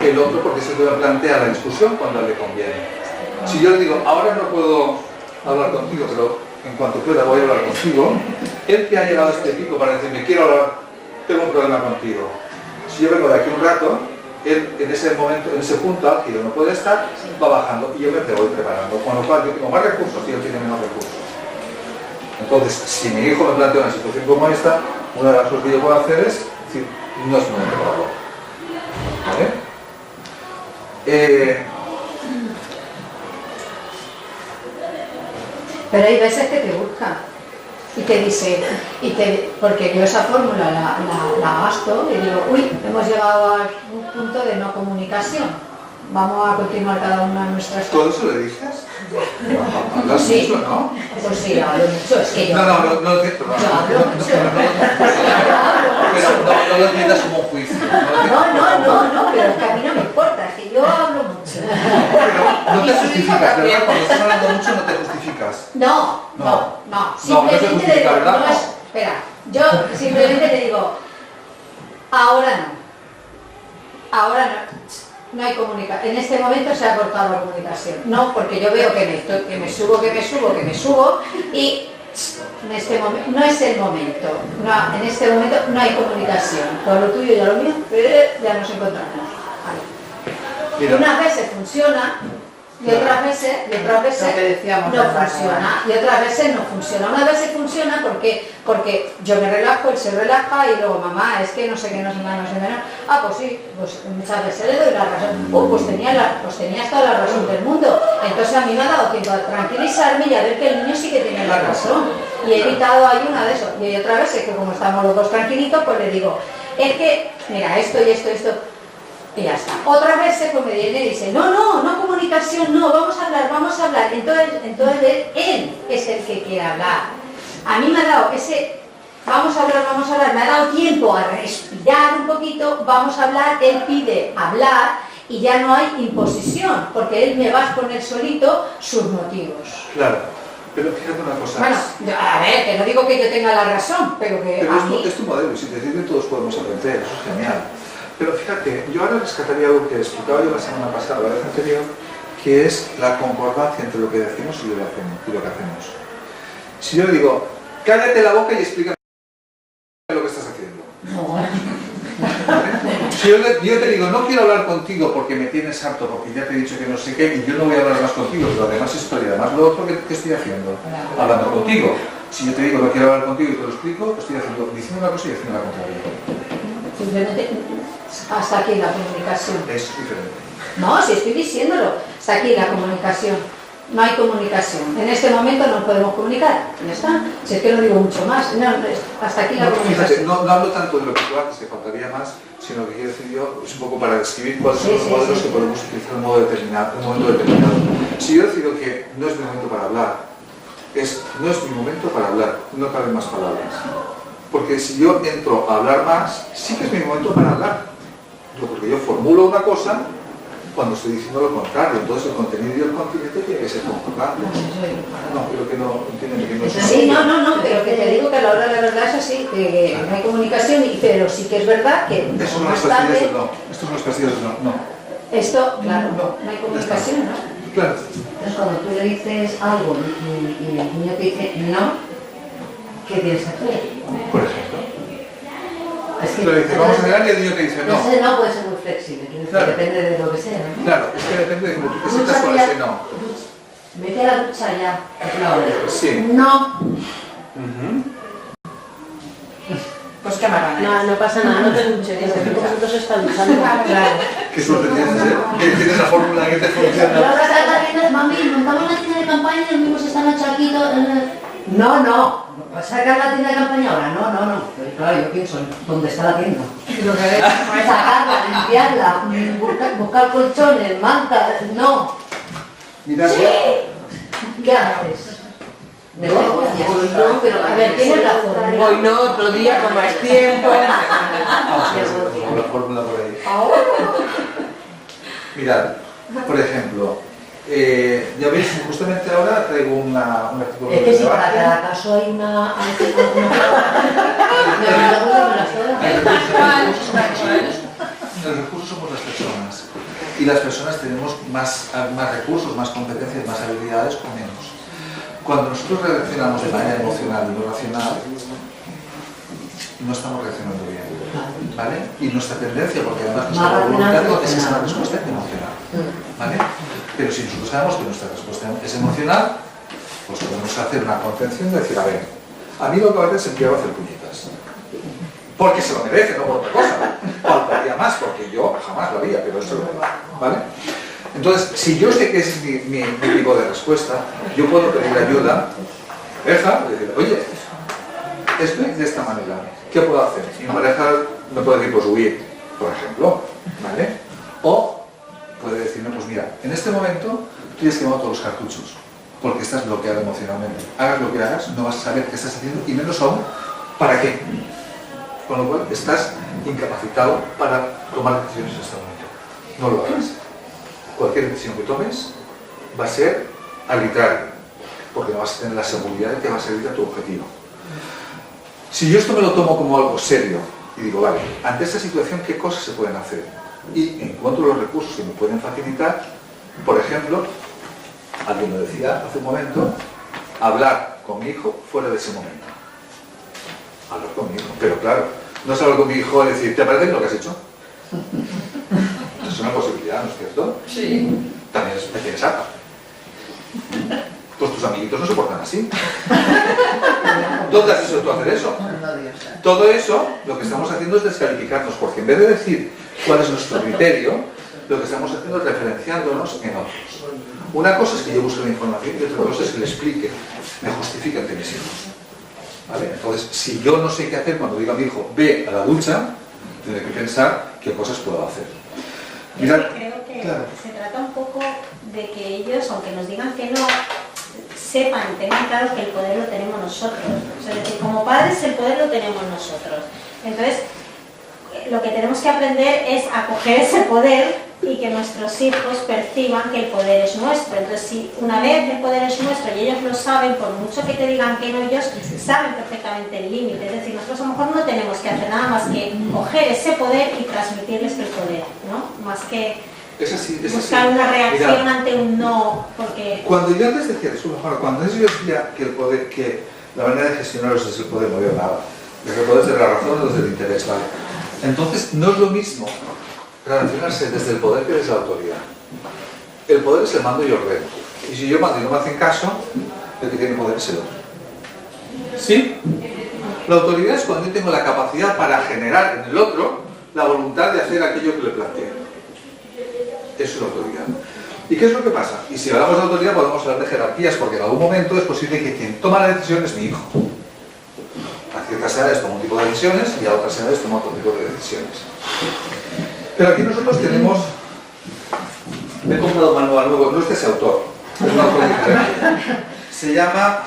B: El otro, porque es el que me plantea la discusión cuando le conviene. Si yo le digo, ahora no puedo hablar contigo, pero en cuanto pueda voy a hablar contigo. Él que ha llegado a este pico para decirme, quiero hablar, tengo un problema contigo. Si yo vengo de aquí un rato, él en ese momento, en ese punto álgido no puede estar, va bajando y yo me voy preparando. Con lo cual yo tengo más recursos y él tiene menos recursos. Entonces, si mi hijo me plantea una situación como esta, una de las cosas que yo puedo hacer es decir, no es momento para hablar. ¿Vale?
D: Pero hay veces que te busca y te dice, porque yo esa fórmula la gasto y digo, uy, hemos llegado a un punto de no comunicación. Vamos a continuar cada una de nuestras
B: ¿Todo eso le dices? ¿Hablas
D: Sí.
B: mucho, no?
D: Pues sí, hablo mucho, es que yo
B: No, no lo entiendo.
D: Yo hablo mucho.
B: Pero no lo entiendas como un juicio.
D: No, pero es que a mí no me importa, es que yo hablo mucho.
B: Pero no te justificas, ¿verdad? Cuando estás hablando mucho no te justificas.
D: No.
B: No te
D: Simplemente
B: justifica,
D: le digo,
B: ¿verdad?
D: no es, espera, yo simplemente le digo, ahora no hay comunicación. En este momento se ha cortado la comunicación. No, porque yo veo que me subo y en este momento, no es el momento. No, en este momento no hay comunicación. Todo lo tuyo y lo mío, ya nos encontramos. Vale.
B: Mira.
D: Unas veces funciona y otras veces
C: Lo que decíamos
D: no
C: antes,
D: funciona y otras veces no funciona. Unas veces funciona porque yo me relajo, él se relaja y luego mamá, es que no sé qué, no sé más. Ah, pues sí, pues muchas veces le doy la razón. Pues tenías toda la razón del mundo. Entonces a mí me ha dado tiempo a tranquilizarme y a ver que el niño sí que tiene la razón. Y he evitado ahí una de esos. Y hay otra vez que como estamos los dos tranquilitos, pues le digo, es que, mira, esto y esto. Y ya está. Otra vez pues me viene y dice, no comunicación, no, vamos a hablar. Entonces él es el que quiere hablar. A mí me ha dado ese, vamos a hablar, me ha dado tiempo a respirar un poquito, vamos a hablar, él pide hablar y ya no hay imposición, porque él me va a exponer solito sus motivos.
B: Claro, pero fíjate una cosa.
D: Bueno, a ver, que no digo que yo tenga la razón, pero que
B: Pero
D: a mí...
B: es tu modelo, y si te sirve todos podemos aprender, eso es genial. Pero fíjate, yo ahora rescataría algo que explicaba yo la semana pasada, la vez anterior, que es la concordancia entre lo que decimos y lo que hacemos. Si yo le digo, cállate la boca y explícame lo que estás haciendo. Si yo te digo, no quiero hablar contigo porque me tienes harto, porque ya te he dicho que no sé qué, y yo no voy a hablar más contigo, pero además historia, además lo otro que estoy haciendo, hablando contigo. Si yo te digo, no quiero hablar contigo y te lo explico, estoy diciendo una cosa y diciendo la contraria.
D: Simplemente hasta aquí la comunicación.
B: Es diferente.
D: No, si estoy diciéndolo, hasta aquí la comunicación. No hay comunicación. En este momento no podemos comunicar. Ya está. Si es que no digo mucho más. No, hasta aquí la
B: No, fíjate,
D: comunicación.
B: no hablo tanto de lo que tú haces, que faltaría más, sino que quiero decir yo, es un poco para describir cuáles son los modelos que podemos utilizar en un momento determinado. Si yo decido que no es mi momento para hablar, no es mi momento para hablar, no caben más palabras. Porque si yo entro a hablar más, sí que es mi momento para hablar. Porque yo formulo una cosa cuando estoy diciendo lo contrario. Entonces el contenido y el contenido tiene que ser concordantes. No, creo que no, entienden que no es
D: Sí, no, pero que te digo que a la hora de la verdad es así, que no hay comunicación, pero sí que es verdad que
B: Eso no es
D: más
B: pastillas
D: tarde...
B: del no. Esto no es pastillas del no.
D: Esto, claro, no hay comunicación, ¿no?
B: Claro.
H: Entonces, cuando tú le dices algo y el niño te dice no, ¿qué tienes que hacer?
B: Por ejemplo.
H: Es que
B: Pero dice, vamos a mirar y el niño te dice no.
H: ese no puede ser muy flexible, quiero decir,
B: Claro.
H: depende de lo que sea, ¿no?
B: Claro, es que depende de cómo tú te sientas con ese no.
H: Vete a la ducha ya. No,
B: Sí.
H: no.
C: Pues qué maravilla.
E: No pasa nada, no te duches, que vosotros estáis luchando. Claro.
B: Qué suerte tienes, ¿eh? Que tienes la fórmula que te
I: Pero
B: funciona.
I: ahora está la tienda, mami, montamos la tienda de campaña y los mismos están achaquitos.
H: No. Sacar la tienda de campaña ahora, no. Pero claro, yo pienso, ¿dónde está la tienda?
C: Lo que es,
H: Sacarla, limpiarla, buscar colchones, mantas, no.
B: Mira,
H: ¿Qué haces? Negocias.
D: No, pero a ver, tienes razón.
C: hoy no, otro día con más tiempo.
B: con la fórmula por ahí. Mirad, por ejemplo, ya veis, justamente ahora traigo un artículo
H: Es que si para
B: debate.
H: cada caso hay una...
B: Los recursos somos las personas y las personas tenemos más recursos, más competencias, más habilidades o menos. cuando nosotros reaccionamos de manera emocional y no racional, no estamos reaccionando bien, ¿vale? Y nuestra tendencia, porque además nuestra voluntad es esa respuesta emocional, ¿vale? Pero si nosotros sabemos que nuestra respuesta es emocional, pues podemos hacer una contención y decir, a ver, a mí lo que a veces se me va a hacer puñetas. Porque se lo merece, no por otra cosa. Faltaría más, porque yo jamás lo haría, pero eso lo merece, ¿vale? Entonces, si yo sé que ese es mi tipo de respuesta, yo puedo pedir ayuda, deja, y decir, oye, estoy de esta manera, ¿qué puedo hacer? Y mi pareja me puede decir, pues huir, por ejemplo, ¿vale? O puede decirme, pues mira, en este momento tú tienes quemado todos los cartuchos, porque estás bloqueado emocionalmente. Hagas lo que hagas, no vas a saber qué estás haciendo, y menos aún, ¿para qué? Con lo cual, estás incapacitado para tomar decisiones en este momento. No lo hagas. Cualquier decisión que tomes va a ser arbitraria, porque no vas a tener la seguridad de que va a servir a tu objetivo. Si yo esto me lo tomo como algo serio y digo, vale, ante esta situación, ¿qué cosas se pueden hacer? Y encuentro los recursos que me pueden facilitar, por ejemplo, alguien lo decía hace un momento, hablar con mi hijo fuera de ese momento. Hablar con mi hijo, pero claro, no es hablar con mi hijo y decir, ¿te parece lo que has hecho? Es una posibilidad, ¿no es cierto?
C: Sí.
B: También me tienes harta. Pues tus amiguitos no se portan así. ¿Dónde has hecho tú hacer eso? Todo eso, lo que estamos haciendo es descalificarnos, porque en vez de decir cuál es nuestro criterio, lo que estamos haciendo es referenciándonos en otros. Una cosa es que yo busque la información y otra cosa es que le explique, me justifique ante mis hijos. ¿Vale? Entonces, si yo no sé qué hacer cuando diga a mi hijo, ve a la ducha, tendré que pensar qué cosas puedo hacer. Mirad,
A: creo que
B: claro.
A: se trata un poco de que ellos, aunque nos digan que no, sepan, tengan claro que el poder lo tenemos nosotros. O sea, es decir, como padres el poder lo tenemos nosotros. Entonces, lo que tenemos que aprender es a coger ese poder y que nuestros hijos perciban que el poder es nuestro. Entonces, si una vez el poder es nuestro y ellos lo saben, por mucho que te digan que no, ellos saben perfectamente el límite. Es decir, nosotros a lo mejor no tenemos que hacer nada más que coger ese poder y transmitirles el poder, ¿no? Más que buscar una reacción ante un no, porque...
B: Cuando yo antes decía eso, cuando yo decía que el poder, que la manera de gestionarlos es el poder, no veo nada. Desde el poder de la razón o desde el interés, ¿vale? Entonces, no es lo mismo relacionarse desde el poder que desde la autoridad. El poder es el mando y ordeno. Y si yo mando y no me hacen caso, el que tiene poder es el otro. ¿Sí? La autoridad es cuando yo tengo la capacidad para generar en el otro la voluntad de hacer aquello que le planteo. Eso es la autoridad. ¿Y qué es lo que pasa? Y si hablamos de autoridad podemos hablar de jerarquías, porque en algún momento es posible que quien toma la decisión es mi hijo. A ciertas edades tomo un tipo de decisiones y a otras edades tomo otro tipo de decisiones. Pero aquí nosotros tenemos... Me he comprado un manual nuevo, no es de ese autor, es un autor diferente. Se llama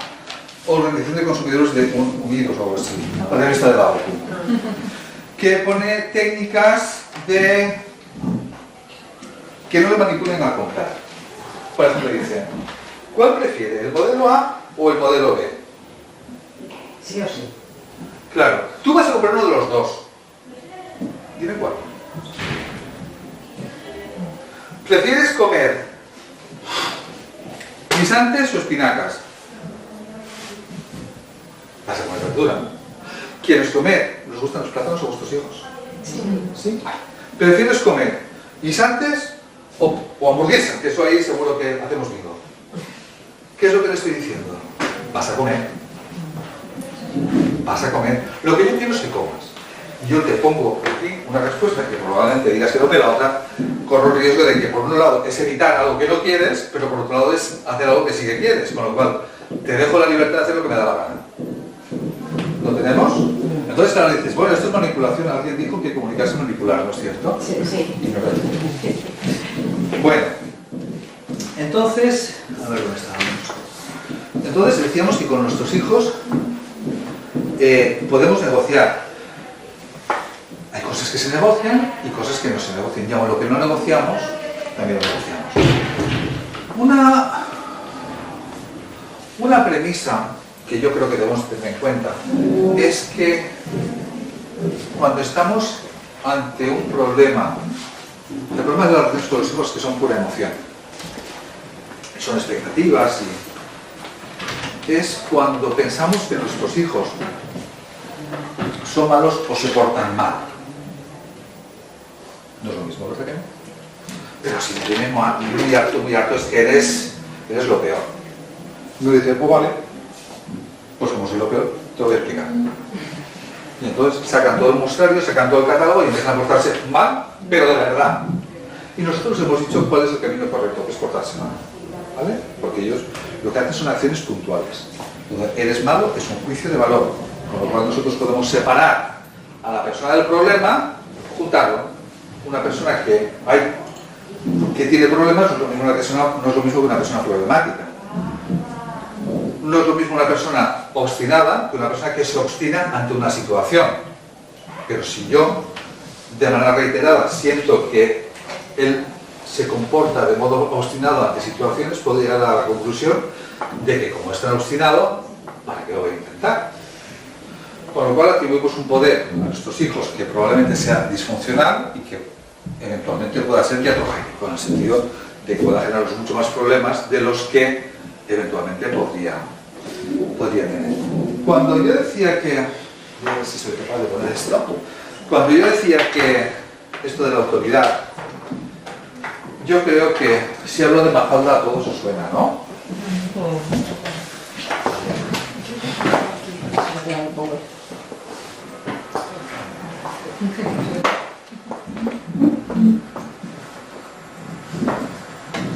B: Organización de Consumidores Unidos o algo así, la revista de la OCU, que pone técnicas de que no le manipulen al comprar. Por ejemplo, dice, ¿cuál prefiere, el modelo A o el modelo B?
D: Sí o sí.
B: Claro, tú vas a comprar uno de los dos. Dime cuál. ¿Prefieres comer guisantes o espinacas? Vas a comer verdura. ¿Quieres comer? ¿Nos gustan los plátanos a vuestros hijos? Sí. ¿Prefieres comer guisantes o hamburguesa? Que eso ahí seguro que hacemos bingo. ¿Qué es lo que le estoy diciendo? Vas a comer. Vas a comer. Lo que yo quiero es que comas. Yo te pongo aquí una respuesta que probablemente digas que no, pero la otra corro el riesgo de que por un lado es evitar algo que no quieres, pero por otro lado es hacer algo que sí que quieres, con lo cual te dejo la libertad de hacer lo que me da la gana. ¿Lo tenemos? Entonces ahora dices, bueno, esto es manipulación, alguien dijo que comunicarse es manipular, ¿no es cierto?
D: Sí, sí.
B: Bueno, entonces, a ver dónde estábamos. Entonces decíamos que con nuestros hijos podemos negociar. Hay cosas que se negocian y cosas que no se negocian. Ya lo que no negociamos, también lo negociamos. Una premisa que yo creo que debemos tener en cuenta es que cuando estamos ante un problema, el problema de las relaciones con los hijos es que son pura emoción. Son expectativas es cuando pensamos que nuestros hijos son malos o se portan mal. No es lo mismo, ¿verdad que no? Pero si me tiene muy harto, es que eres lo peor. Me dice, pues vale, pues como soy lo peor, te lo voy a explicar. Y entonces sacan todo el muestrario, sacan todo el catálogo y empiezan a portarse mal, pero de verdad. Y nosotros hemos dicho cuál es el camino correcto, que es portarse mal. ¿Vale? Porque ellos lo que hacen son acciones puntuales. Entonces, eres malo es un juicio de valor, con lo cual nosotros podemos separar a la persona del problema, juntarlo. Una persona que tiene problemas no es lo mismo que una persona problemática. No es lo mismo una persona obstinada que una persona que se obstina ante una situación. Pero si yo, de manera reiterada, siento que él se comporta de modo obstinado ante situaciones, puedo llegar a la conclusión de que como es tan obstinado, ¿para qué lo voy a intentar? Con lo cual atribuimos un poder a nuestros hijos que probablemente sea disfuncional y que eventualmente pueda ser diatogénico, en el sentido de que pueda generarnos mucho más problemas de los que eventualmente podría tener. Cuando yo decía que... Voy a ver si soy capaz de poner esto. Cuando yo decía que esto de la autoridad, yo creo que si hablo de Mafalda a todos os suena, ¿no?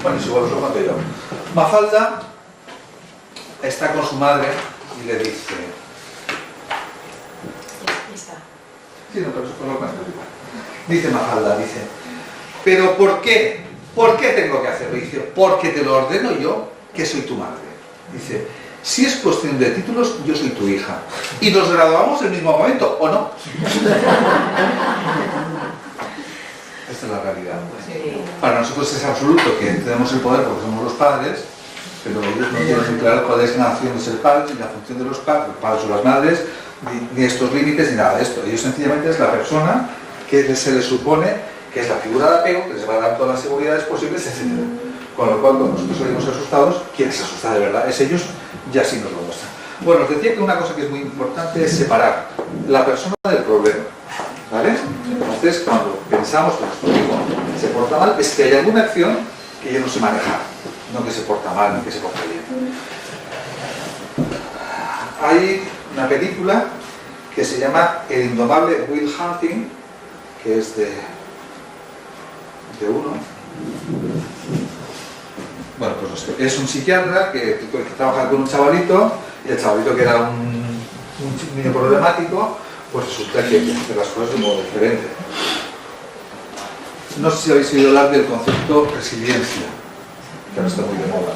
B: Bueno, si igual os lo cuento yo. Mafalda está con su madre y le dice... Sí, no, pero eso lo cuento igual. Dice Mafalda, dice, ¿pero por qué? ¿Por qué tengo que hacerlo? Dice, porque te lo ordeno yo, que soy tu madre. Dice, si es cuestión de títulos, yo soy tu hija. Y nos graduamos en el mismo momento, ¿o no? Esta es la realidad. Para nosotros es absoluto que tenemos el poder porque somos los padres, pero ellos no tienen muy claro cuál es la acción de ser padres, ni la función de los padres o las madres, ni estos límites, ni nada de esto. Ellos sencillamente es la persona que se les supone que es la figura de apego, que les va a dar todas las seguridades posibles, etc. Con lo cual, cuando nosotros salimos asustados, ¿quién se asusta de verdad? Es ellos, y así nos lo muestran. Bueno, os decía que una cosa que es muy importante es separar la persona del problema. ¿Vale? Entonces, cuando pensamos que nuestro hijo se porta mal, es que hay alguna acción que ya no se maneja, no que se porta mal ni que se porta bien. Hay una película que se llama El indomable Will Hunting, que es de uno. Bueno, pues no sé. Es un psiquiatra que trabaja con un chavalito, y el chavalito, que era un niño problemático, pues resulta que hace las cosas de modo diferente. No sé si habéis oído hablar del concepto resiliencia, que ahora está muy de moda.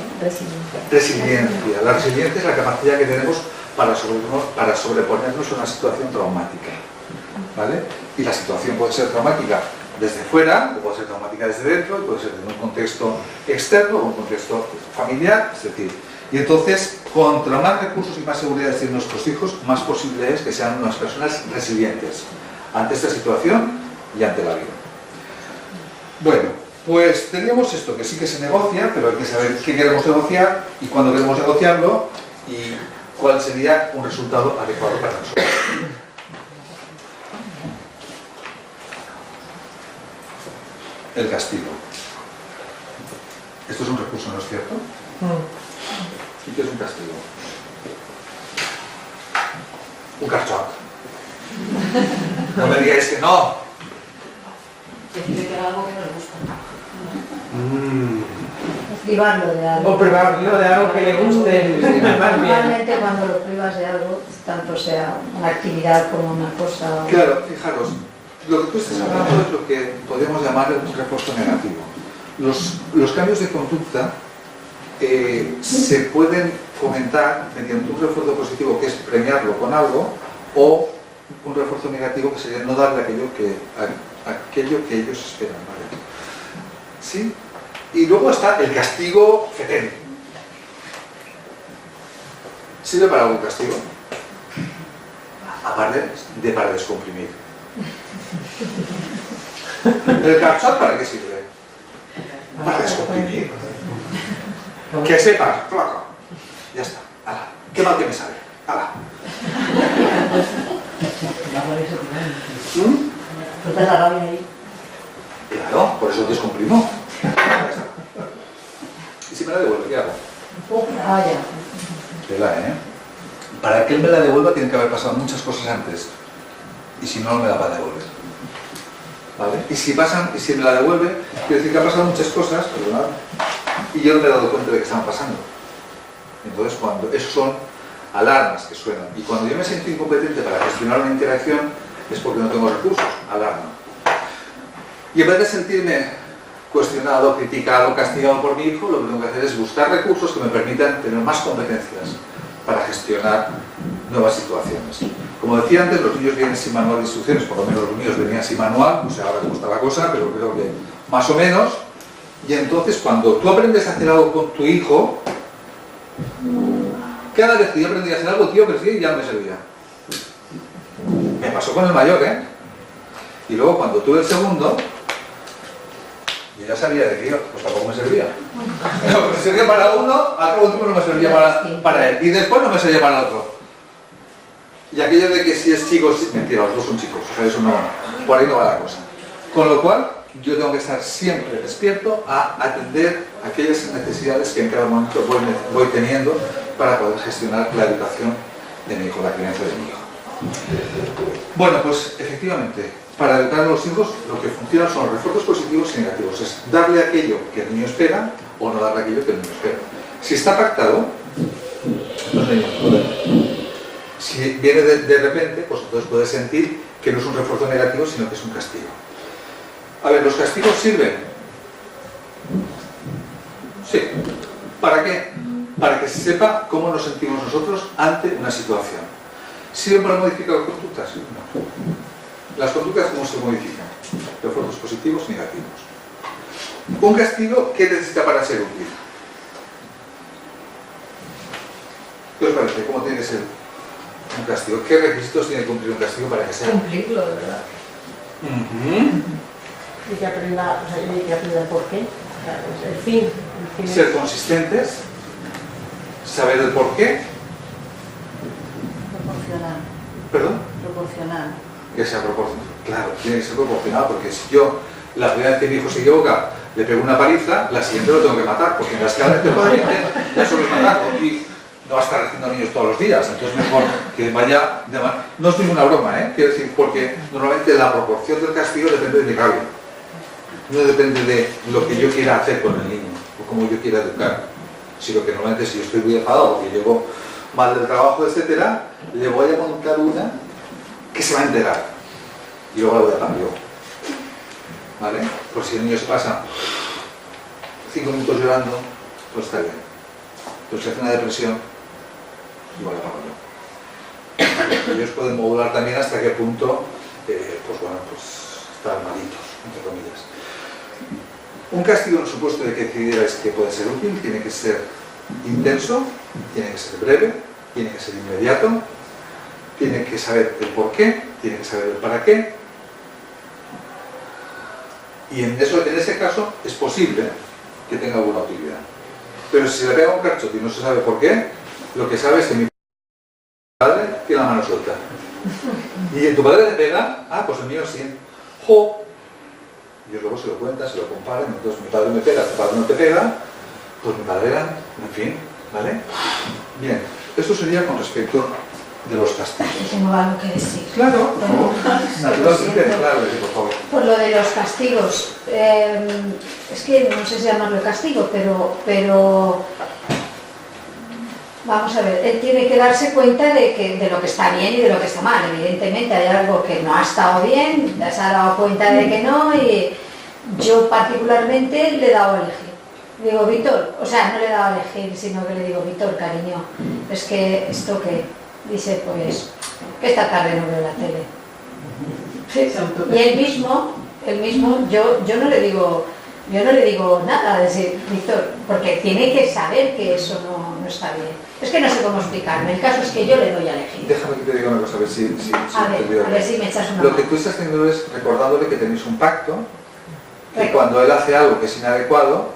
B: Resiliencia. La resiliencia es la capacidad que tenemos para sobreponernos a una situación traumática. ¿Vale? Y la situación puede ser traumática desde fuera, puede ser traumática desde dentro, puede ser en un contexto externo o un contexto familiar, es decir, y entonces, contra más recursos y más seguridades tienen nuestros hijos, más posible es que sean unas personas resilientes ante esta situación y ante la vida. Bueno, pues teníamos esto, que sí que se negocia, pero hay que saber qué queremos negociar y cuándo queremos negociarlo y cuál sería un resultado adecuado para nosotros. El castigo. Esto es un recurso, ¿no es cierto? ¿Y qué es un castigo? Un carchot. No me digáis que no.
E: Decide que haga algo que nos gusta.
D: Privarlo de algo.
C: O privarlo de algo que le guste.
D: Normalmente cuando lo privas de algo, tanto sea una actividad como una cosa...
B: Claro, fijaros, lo que tú estás hablando es lo que podríamos llamar un refuerzo negativo. Los cambios de conducta se pueden fomentar mediante un refuerzo positivo, que es premiarlo con algo, o un refuerzo negativo, que sería no darle aquello que ellos esperan. ¿Vale? ¿Sí? Y luego está el castigo fetén. ¿Sirve para algún castigo? Aparte de para descomprimir. ¿El carchot para qué sirve? Para descomprimir. Que sepas, flaco. Ya está. qué mal que me sabe. ¡Hala!
E: No te la rabia ahí.
B: Claro, por eso descomprimo. ¿Y si me la devuelve, qué hago?
D: Vaya.
B: Tela, ¿eh? Para que él me la devuelva tienen que haber pasado muchas cosas antes. Y si no, no me la va a devolver. ¿Vale? Y si me la devuelve, quiere decir que ha pasado muchas cosas, perdonad, y yo no me he dado cuenta de que estaban pasando. Entonces, cuando eso son alarmas que suenan. Y cuando yo me siento incompetente para gestionar una interacción, es porque no tengo recursos. Alarma. Y en vez de sentirme cuestionado, criticado, castigado por mi hijo, lo que tengo que hacer es buscar recursos que me permitan tener más competencias para gestionar nuevas situaciones. Como decía antes, los niños vienen sin manual de instrucciones, por lo menos los míos venían sin manual, no sé ahora cómo está la cosa, pero creo que más o menos. Y entonces cuando tú aprendes a hacer algo con tu hijo, cada vez que yo aprendí a hacer algo, tío, que sí, ya no me servía. Me pasó con el mayor, ¿eh? Y luego cuando tuve el segundo, yo ya sabía de que yo, pues tampoco me servía. Me servía para uno, al cabo tiempo no me servía para él. Y después no me servía para el otro. Y aquello de que si es chico, mentira, los dos son chicos, o sea, eso no, por ahí no va la cosa. Con lo cual, yo tengo que estar siempre despierto a atender aquellas necesidades que en cada momento voy teniendo para poder gestionar la educación de mi hijo, la crianza de mi hijo. Bueno, pues efectivamente, para educar a los hijos lo que funciona son los refuerzos positivos y negativos. Es darle aquello que el niño espera o no darle aquello que el niño espera. Si está pactado, no hay ningún problema. Si viene de repente, pues entonces puedes sentir que no es un refuerzo negativo, sino que es un castigo. A ver, ¿los castigos sirven? Sí. ¿Para qué? Para que se sepa cómo nos sentimos nosotros ante una situación. ¿Sirven para modificar conductas? No. Las conductas, ¿cómo se modifican? Refuerzos positivos y negativos. Un castigo, ¿qué necesita para ser útil? ¿Qué os parece? ¿Cómo tiene que ser un castigo? ¿Qué requisitos tiene que cumplir un castigo para que sea?
D: Cumplirlo, de verdad.
E: Y que aprenda, o sea, y que aprenda por qué. O sea, el fin
B: Ser consistentes, saber el por qué.
E: proporcional.
B: ¿Perdón?
E: Proporcional.
B: Que sea proporcional. Claro, tiene que ser proporcional, porque si yo, la primera vez que mi hijo se equivoca, le pego una paliza, la siguiente lo tengo que matar, porque en las escala de ya solo es matar, y no va a estar haciendo niños todos los días, entonces mejor que vaya de mal. No es ninguna broma, ¿eh? Quiero decir, porque normalmente la proporción del castigo depende de mi rabia. No depende de lo que yo quiera hacer con el niño, o cómo yo quiera educar. Sino que normalmente si yo estoy muy enfadado porque llego mal del trabajo, etcétera, le voy a montar una que se va a enterar. Y luego la voy a cambiar. ¿Vale? Por si el niño se pasa 5 minutos llorando, pues está bien. Pero si hace una depresión, igual la pago yo. Ellos pueden modular también hasta qué punto, pues bueno, pues están malitos, entre comillas. Un castigo en el supuesto de que decidierais que puede ser útil, tiene que ser intenso, tiene que ser breve, tiene que ser inmediato, tiene que saber el por qué, tiene que saber el para qué. Y en ese caso es posible que tenga alguna utilidad. Pero si se le pega un cachote y no se sabe por qué, lo que sabe es que mi padre tiene la mano suelta. Y tu padre le pega, pues el mío sí. ¡Jo! Y luego se lo cuentan, se lo comparan, entonces mi padre me pega, tu padre no te pega, pues mi padre era, en fin, ¿vale? Bien, esto sería con respecto de los castigos.
D: Tengo algo que decir.
B: Claro, por favor. Naturalmente, claro, por favor.
D: Por lo de los castigos, es que no sé si llamarlo castigo, pero vamos a ver, él tiene que darse cuenta de lo que está bien y de lo que está mal. Evidentemente hay algo que no ha estado bien, se ha dado cuenta de que no, y yo particularmente le he dado a elegir. Digo, Víctor, o sea, no le he dado a elegir, sino que le digo, Víctor, cariño, es que esto que dice, pues, que esta tarde no veo la tele. Y él mismo, yo no le digo nada, decir, Víctor, porque tiene que saber que eso no está bien. Es que no sé cómo explicarme, el caso es que yo le doy a elegir.
B: Déjame que te diga una cosa, a ver si
D: a ver si me echas una
B: Lo
D: mano.
B: que tú estás haciendo es recordándole que tenéis un pacto, que cuando él hace algo que es inadecuado,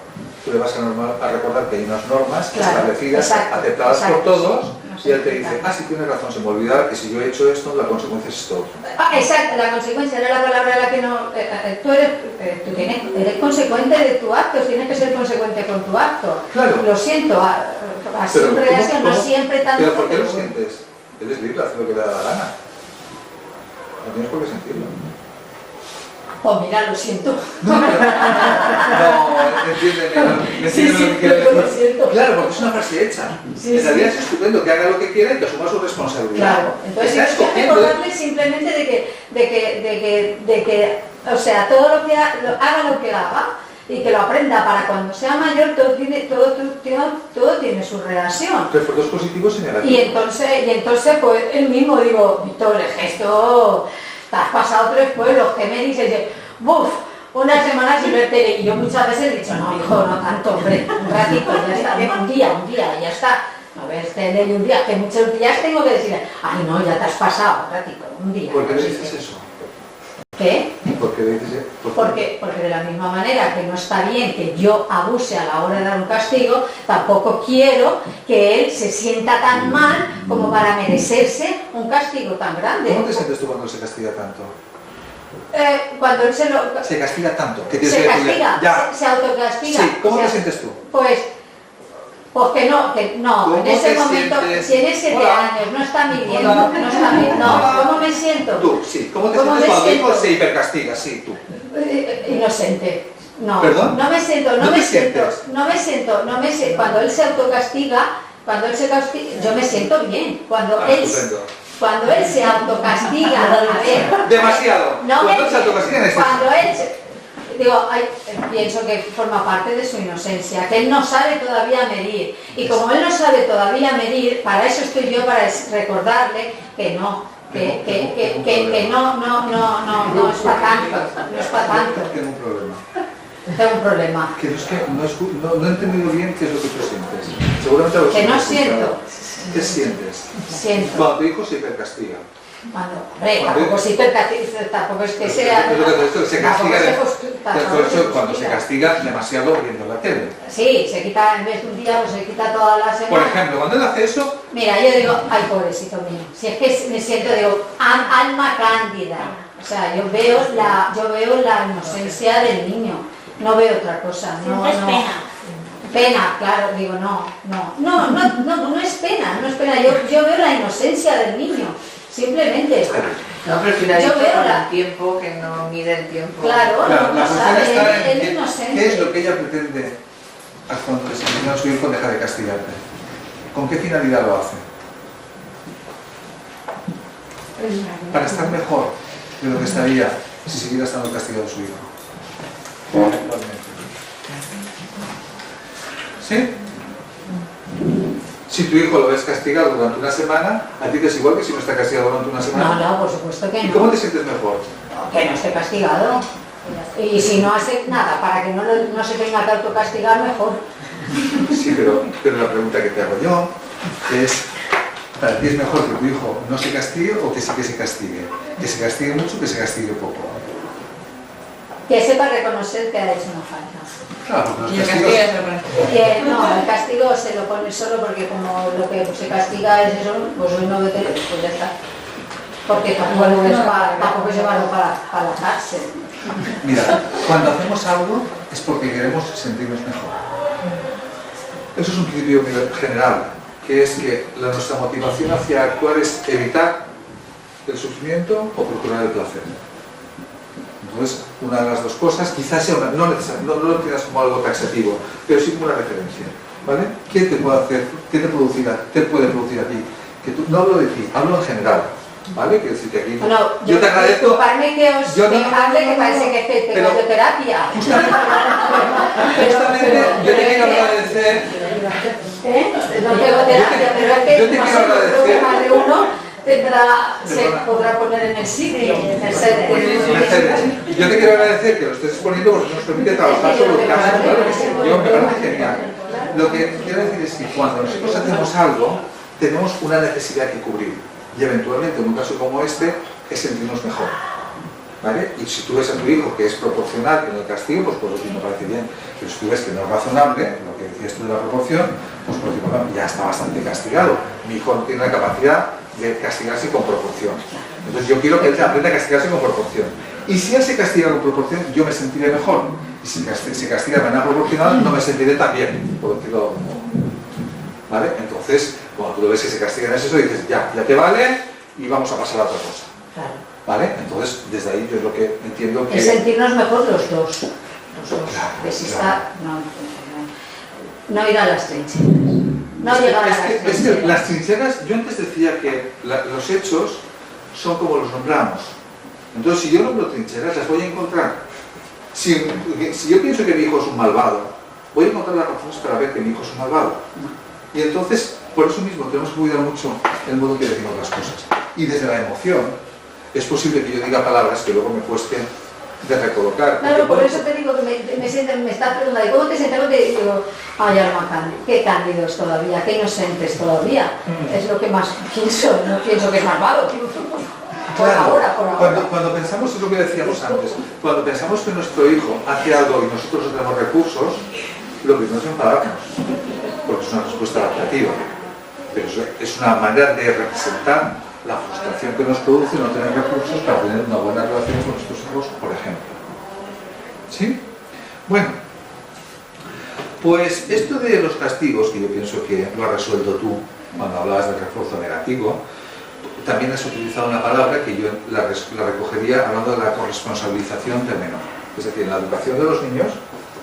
B: tú le vas a recordar que hay unas normas
D: Claro,
B: establecidas,
D: exacto,
B: aceptadas
D: exacto,
B: por todos,
D: sí. no sé
B: Y él te dice,
D: explicar.
B: sí, tienes razón, se me olvidaba que si yo he hecho esto, la consecuencia es esto.
D: Exacto, la consecuencia era la palabra a la que no... tú eres consecuente de tu acto, tienes que ser consecuente con tu acto.
B: Claro.
D: Lo siento, así
B: Pero,
D: en relación, no
B: ¿cómo?
D: siempre tanto...
B: ¿Pero por qué lo
D: pero-
B: sientes? Eres libre, haz lo que le da la gana. No tienes por qué sentirlo.
D: Pues mira, lo siento.
B: No, entiéndeme,
D: Sí,
B: lo que quiero
D: pero lo
B: decir.
D: siento.
B: Claro, porque es una frase hecha.
D: Sí,
B: En realidad
D: sí.
B: es estupendo que haga lo que quiera y que asuma su responsabilidad.
D: Claro, entonces
B: Está
D: hay que
B: escogiendo.
D: recordarle simplemente de que, o sea, todo lo que haga lo que haga y que lo aprenda para cuando sea mayor, todo tiene su relación.
B: Refuerzos positivos y negativos.
D: Y entonces pues él mismo digo, Víctor, es que esto, te has pasado 3 pueblos, que me dices, buf, una semana sin ver tele, y yo muchas veces he dicho, no hijo, no tanto, hombre, un ratito, ya está, un día, ya está. A ver, tele y un día, que muchos días tengo que decir, ay no, ya te has pasado, un ratito, un día.
B: ¿Por qué le dices eso?
D: ¿Qué?
B: ¿Por qué le dices eso?
D: Porque de la misma manera que no está bien que yo abuse a la hora de dar un castigo, tampoco quiero que él se sienta tan mal como para merecerse un castigo tan grande.
B: ¿Cómo te sientes tú cuando se castiga tanto?
D: Cuando él se lo...
B: Se castiga tanto. ¿Qué tienes
D: Se
B: que decirle?
D: castiga,
B: Ya.
D: se autocastiga.
B: Sí, ¿cómo
D: Se
B: te
D: au-
B: sientes tú?
D: Pues que no,
B: ¿Cómo
D: en ese
B: te
D: momento,
B: sientes?
D: tiene 7
B: Hola.
D: años, no está midiendo,
B: Hola.
D: no está midiendo. No,
B: Hola.
D: ¿cómo me siento?
B: Tú, sí. ¿Cómo te
D: ¿Cómo
B: sientes
D: me
B: cuando tu hijo
D: siento?
B: se hipercastiga? Sí, tú.
D: Inocente. No,
B: ¿Perdón?
D: no me siento,
B: ¿No te sientes?
D: cuando él se autocastiga, yo me siento bien. Cuando él se autocastiga, a ver,
B: Demasiado.
D: no
B: Cuando
D: me-
B: se autocastiga es eso.
D: cuando él pienso que forma parte de su inocencia, que él no sabe todavía medir. Y como él no sabe todavía medir, para eso estoy yo, para recordarle que no, que no es para tanto, no es para tanto.
B: Tengo un problema.
D: Tengo un problema.
B: Que no he entendido bien qué es lo que tú sientes. Seguramente lo
D: Que no
B: sientes,
D: siento.
B: ¿Qué sientes?
D: Siento.
B: Cuando tu hijo se hipercastiga.
D: Hombre, tampoco es hipercastiza, tampoco es que sea...
B: Es lo que te digo, se
D: tampoco
B: castiga.
D: tampoco
B: Por
D: se
B: eso cuando se
D: justifica.
B: castiga demasiado viendo la tele.
D: Sí, se quita en vez de un día, pues se quita toda la semana.
B: Por ejemplo, cuando él hace eso,
D: Mira, yo digo, ay, pobrecito mío. Si es que me siento, digo, alma cándida. O sea, yo veo la inocencia del niño. No veo otra cosa. No,
A: Sientes
D: no.
A: pena.
D: Pena, claro, digo, no es pena, no es pena. Yo veo la inocencia del niño. Simplemente.
C: No, pero que le ha
D: Yo
C: dicho
D: veo
C: con
D: la-
C: el tiempo, que no mide el tiempo.
D: Claro,
B: claro,
D: no
B: la cuestión
D: sabe,
B: está
D: él
B: en
D: es
B: qué es
D: inocente.
B: lo que ella pretende cuando les enseña a su hijo deja de castigarte. ¿Con qué finalidad lo hace? Para estar mejor de lo que estaría si siguiera estando castigado su hijo. Actualmente. ¿Sí? Si tu hijo lo ves castigado durante una semana, a ti te es igual que si no está castigado durante una semana.
D: No, por supuesto que
B: ¿Y
D: no.
B: cómo te sientes mejor?
D: Que no esté castigado. Y si no hace nada para que no se tenga que autocastigar, mejor.
B: Sí, pero la pregunta que te hago yo es, ¿para ti es mejor que tu hijo no se castigue o que sí que se castigue? ¿Que se castigue mucho o que se castigue poco?
D: Que sepa reconocer que ha hecho una falta.
B: Claro, los
C: Y el
B: castigos...
C: castigo ya se lo pone.
D: Que no, el castigo se lo pone solo porque como lo que se castiga es eso, pues hoy no ve tele, pues ya está. Porque tampoco es llevarlo para la cárcel.
B: Mira, cuando hacemos algo es porque queremos sentirnos mejor. Eso es un principio general, que es que nuestra motivación hacia actuar es evitar el sufrimiento o procurar el placer. Entonces, una de las dos cosas, quizás sea una, no lo entiendas como algo taxativo, pero sí como una referencia, ¿vale? ¿Qué te puede hacer, qué te puede producir a ti? Que tú, no hablo de ti, hablo en general, ¿vale? Quiero decir que aquí,
D: Bueno,
B: yo te agradezco.
D: Disculpadme que os
B: Yo no-
D: hable, que parece que es
B: pero-
D: radioterapia.
B: Justamente, yo te quiero agradecer.
D: No tengo terapia, pero es que
B: yo te
D: no
B: quiero
D: sé, creo que
B: agradecer.
D: más de uno se
B: Perdona.
D: podrá poner en el sitio. Mercedes.
B: Mercedes, yo te quiero agradecer que lo estés exponiendo porque nos permite trabajar sobre el caso, claro que sí. Yo me parece genial. Lo que quiero decir es que cuando nosotros hacemos algo, tenemos una necesidad que cubrir. Y eventualmente, en un caso como este, es sentirnos mejor. ¿Vale? Y si tú ves a tu hijo que es proporcional en el castigo, pues decir, me parece bien. Pero si tú ves que no es razonable, lo que decías tú de la proporción, pues por decir, bueno, ya está bastante castigado. Mi hijo no tiene la capacidad de castigarse con proporción. Entonces yo quiero que él aprenda a castigarse con proporción. Y si él se castiga con proporción, yo me sentiré mejor. Y si se castiga de manera proporcional, no me sentiré tan bien, por decirlo de algún modo. ¿Vale? Entonces, cuando tú lo ves que se castigan en eso, dices, ya te vale y vamos a pasar a otra cosa.
D: Claro.
B: ¿Vale? Entonces, desde ahí yo es lo que entiendo que...
D: Es sentirnos mejor los dos.
B: Claro,
D: Que si
B: claro.
D: no ir a las trincheras. No llegar a las trincheras.
B: Es que las trincheras, yo antes decía que los hechos son como los nombramos. Entonces, si yo nombro trincheras, las voy a encontrar. Si yo pienso que mi hijo es un malvado, voy a encontrar las razones para ver que mi hijo es un malvado. Y entonces, por eso mismo, tenemos que cuidar mucho el modo que decimos las cosas. Y desde la emoción, es posible que yo diga palabras que luego me cuesten de recolocar.
D: Claro, por eso te digo que me estás preguntando, ¿cómo te sientes? Y digo, ay, alma cándida, qué cándidos todavía, qué inocentes todavía. Es lo que más pienso, no pienso que es malvado. Por
B: Claro,
D: ahora.
B: Cuando pensamos, es lo que decíamos antes, cuando pensamos que nuestro hijo hace algo y nosotros no tenemos recursos, lo primero es enfadarnos, porque es una respuesta adaptativa. Pero es una manera de representar la frustración que nos produce no tener recursos para tener una buena relación con nuestros hijos, por ejemplo. ¿Sí? Bueno, pues esto de los castigos, que yo pienso que lo has resuelto tú cuando hablabas del refuerzo negativo, también has utilizado una palabra que yo la recogería hablando de la corresponsabilización del menor. Es decir, en la educación de los niños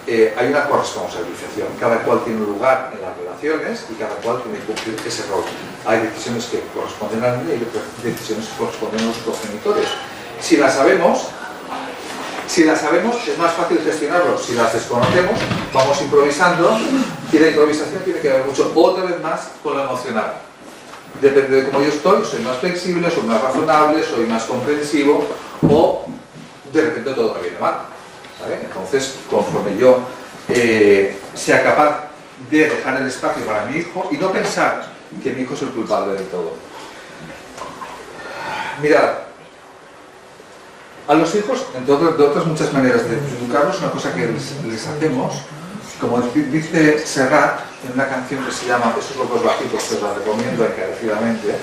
B: hay una corresponsabilización. Cada cual tiene un lugar en las relaciones y cada cual tiene que cumplir ese rol. Hay decisiones que corresponden al niño y otras decisiones que corresponden a los progenitores. Si las sabemos, es más fácil gestionarlo. Si las desconocemos, vamos improvisando y la improvisación tiene que ver mucho, otra vez más, con lo emocional. Depende de cómo yo estoy, soy más flexible, soy más razonable, soy más comprensivo o de repente todo me viene mal. ¿Vale? Entonces, conforme yo sea capaz de dejar el espacio para mi hijo y no pensar que mi hijo es el culpable de todo. Mirad, a los hijos, entre otras muchas maneras de educarlos, una cosa que les hacemos, como dice Serrat en una canción que se llama Esos locos bajitos, que os la recomiendo encarecidamente,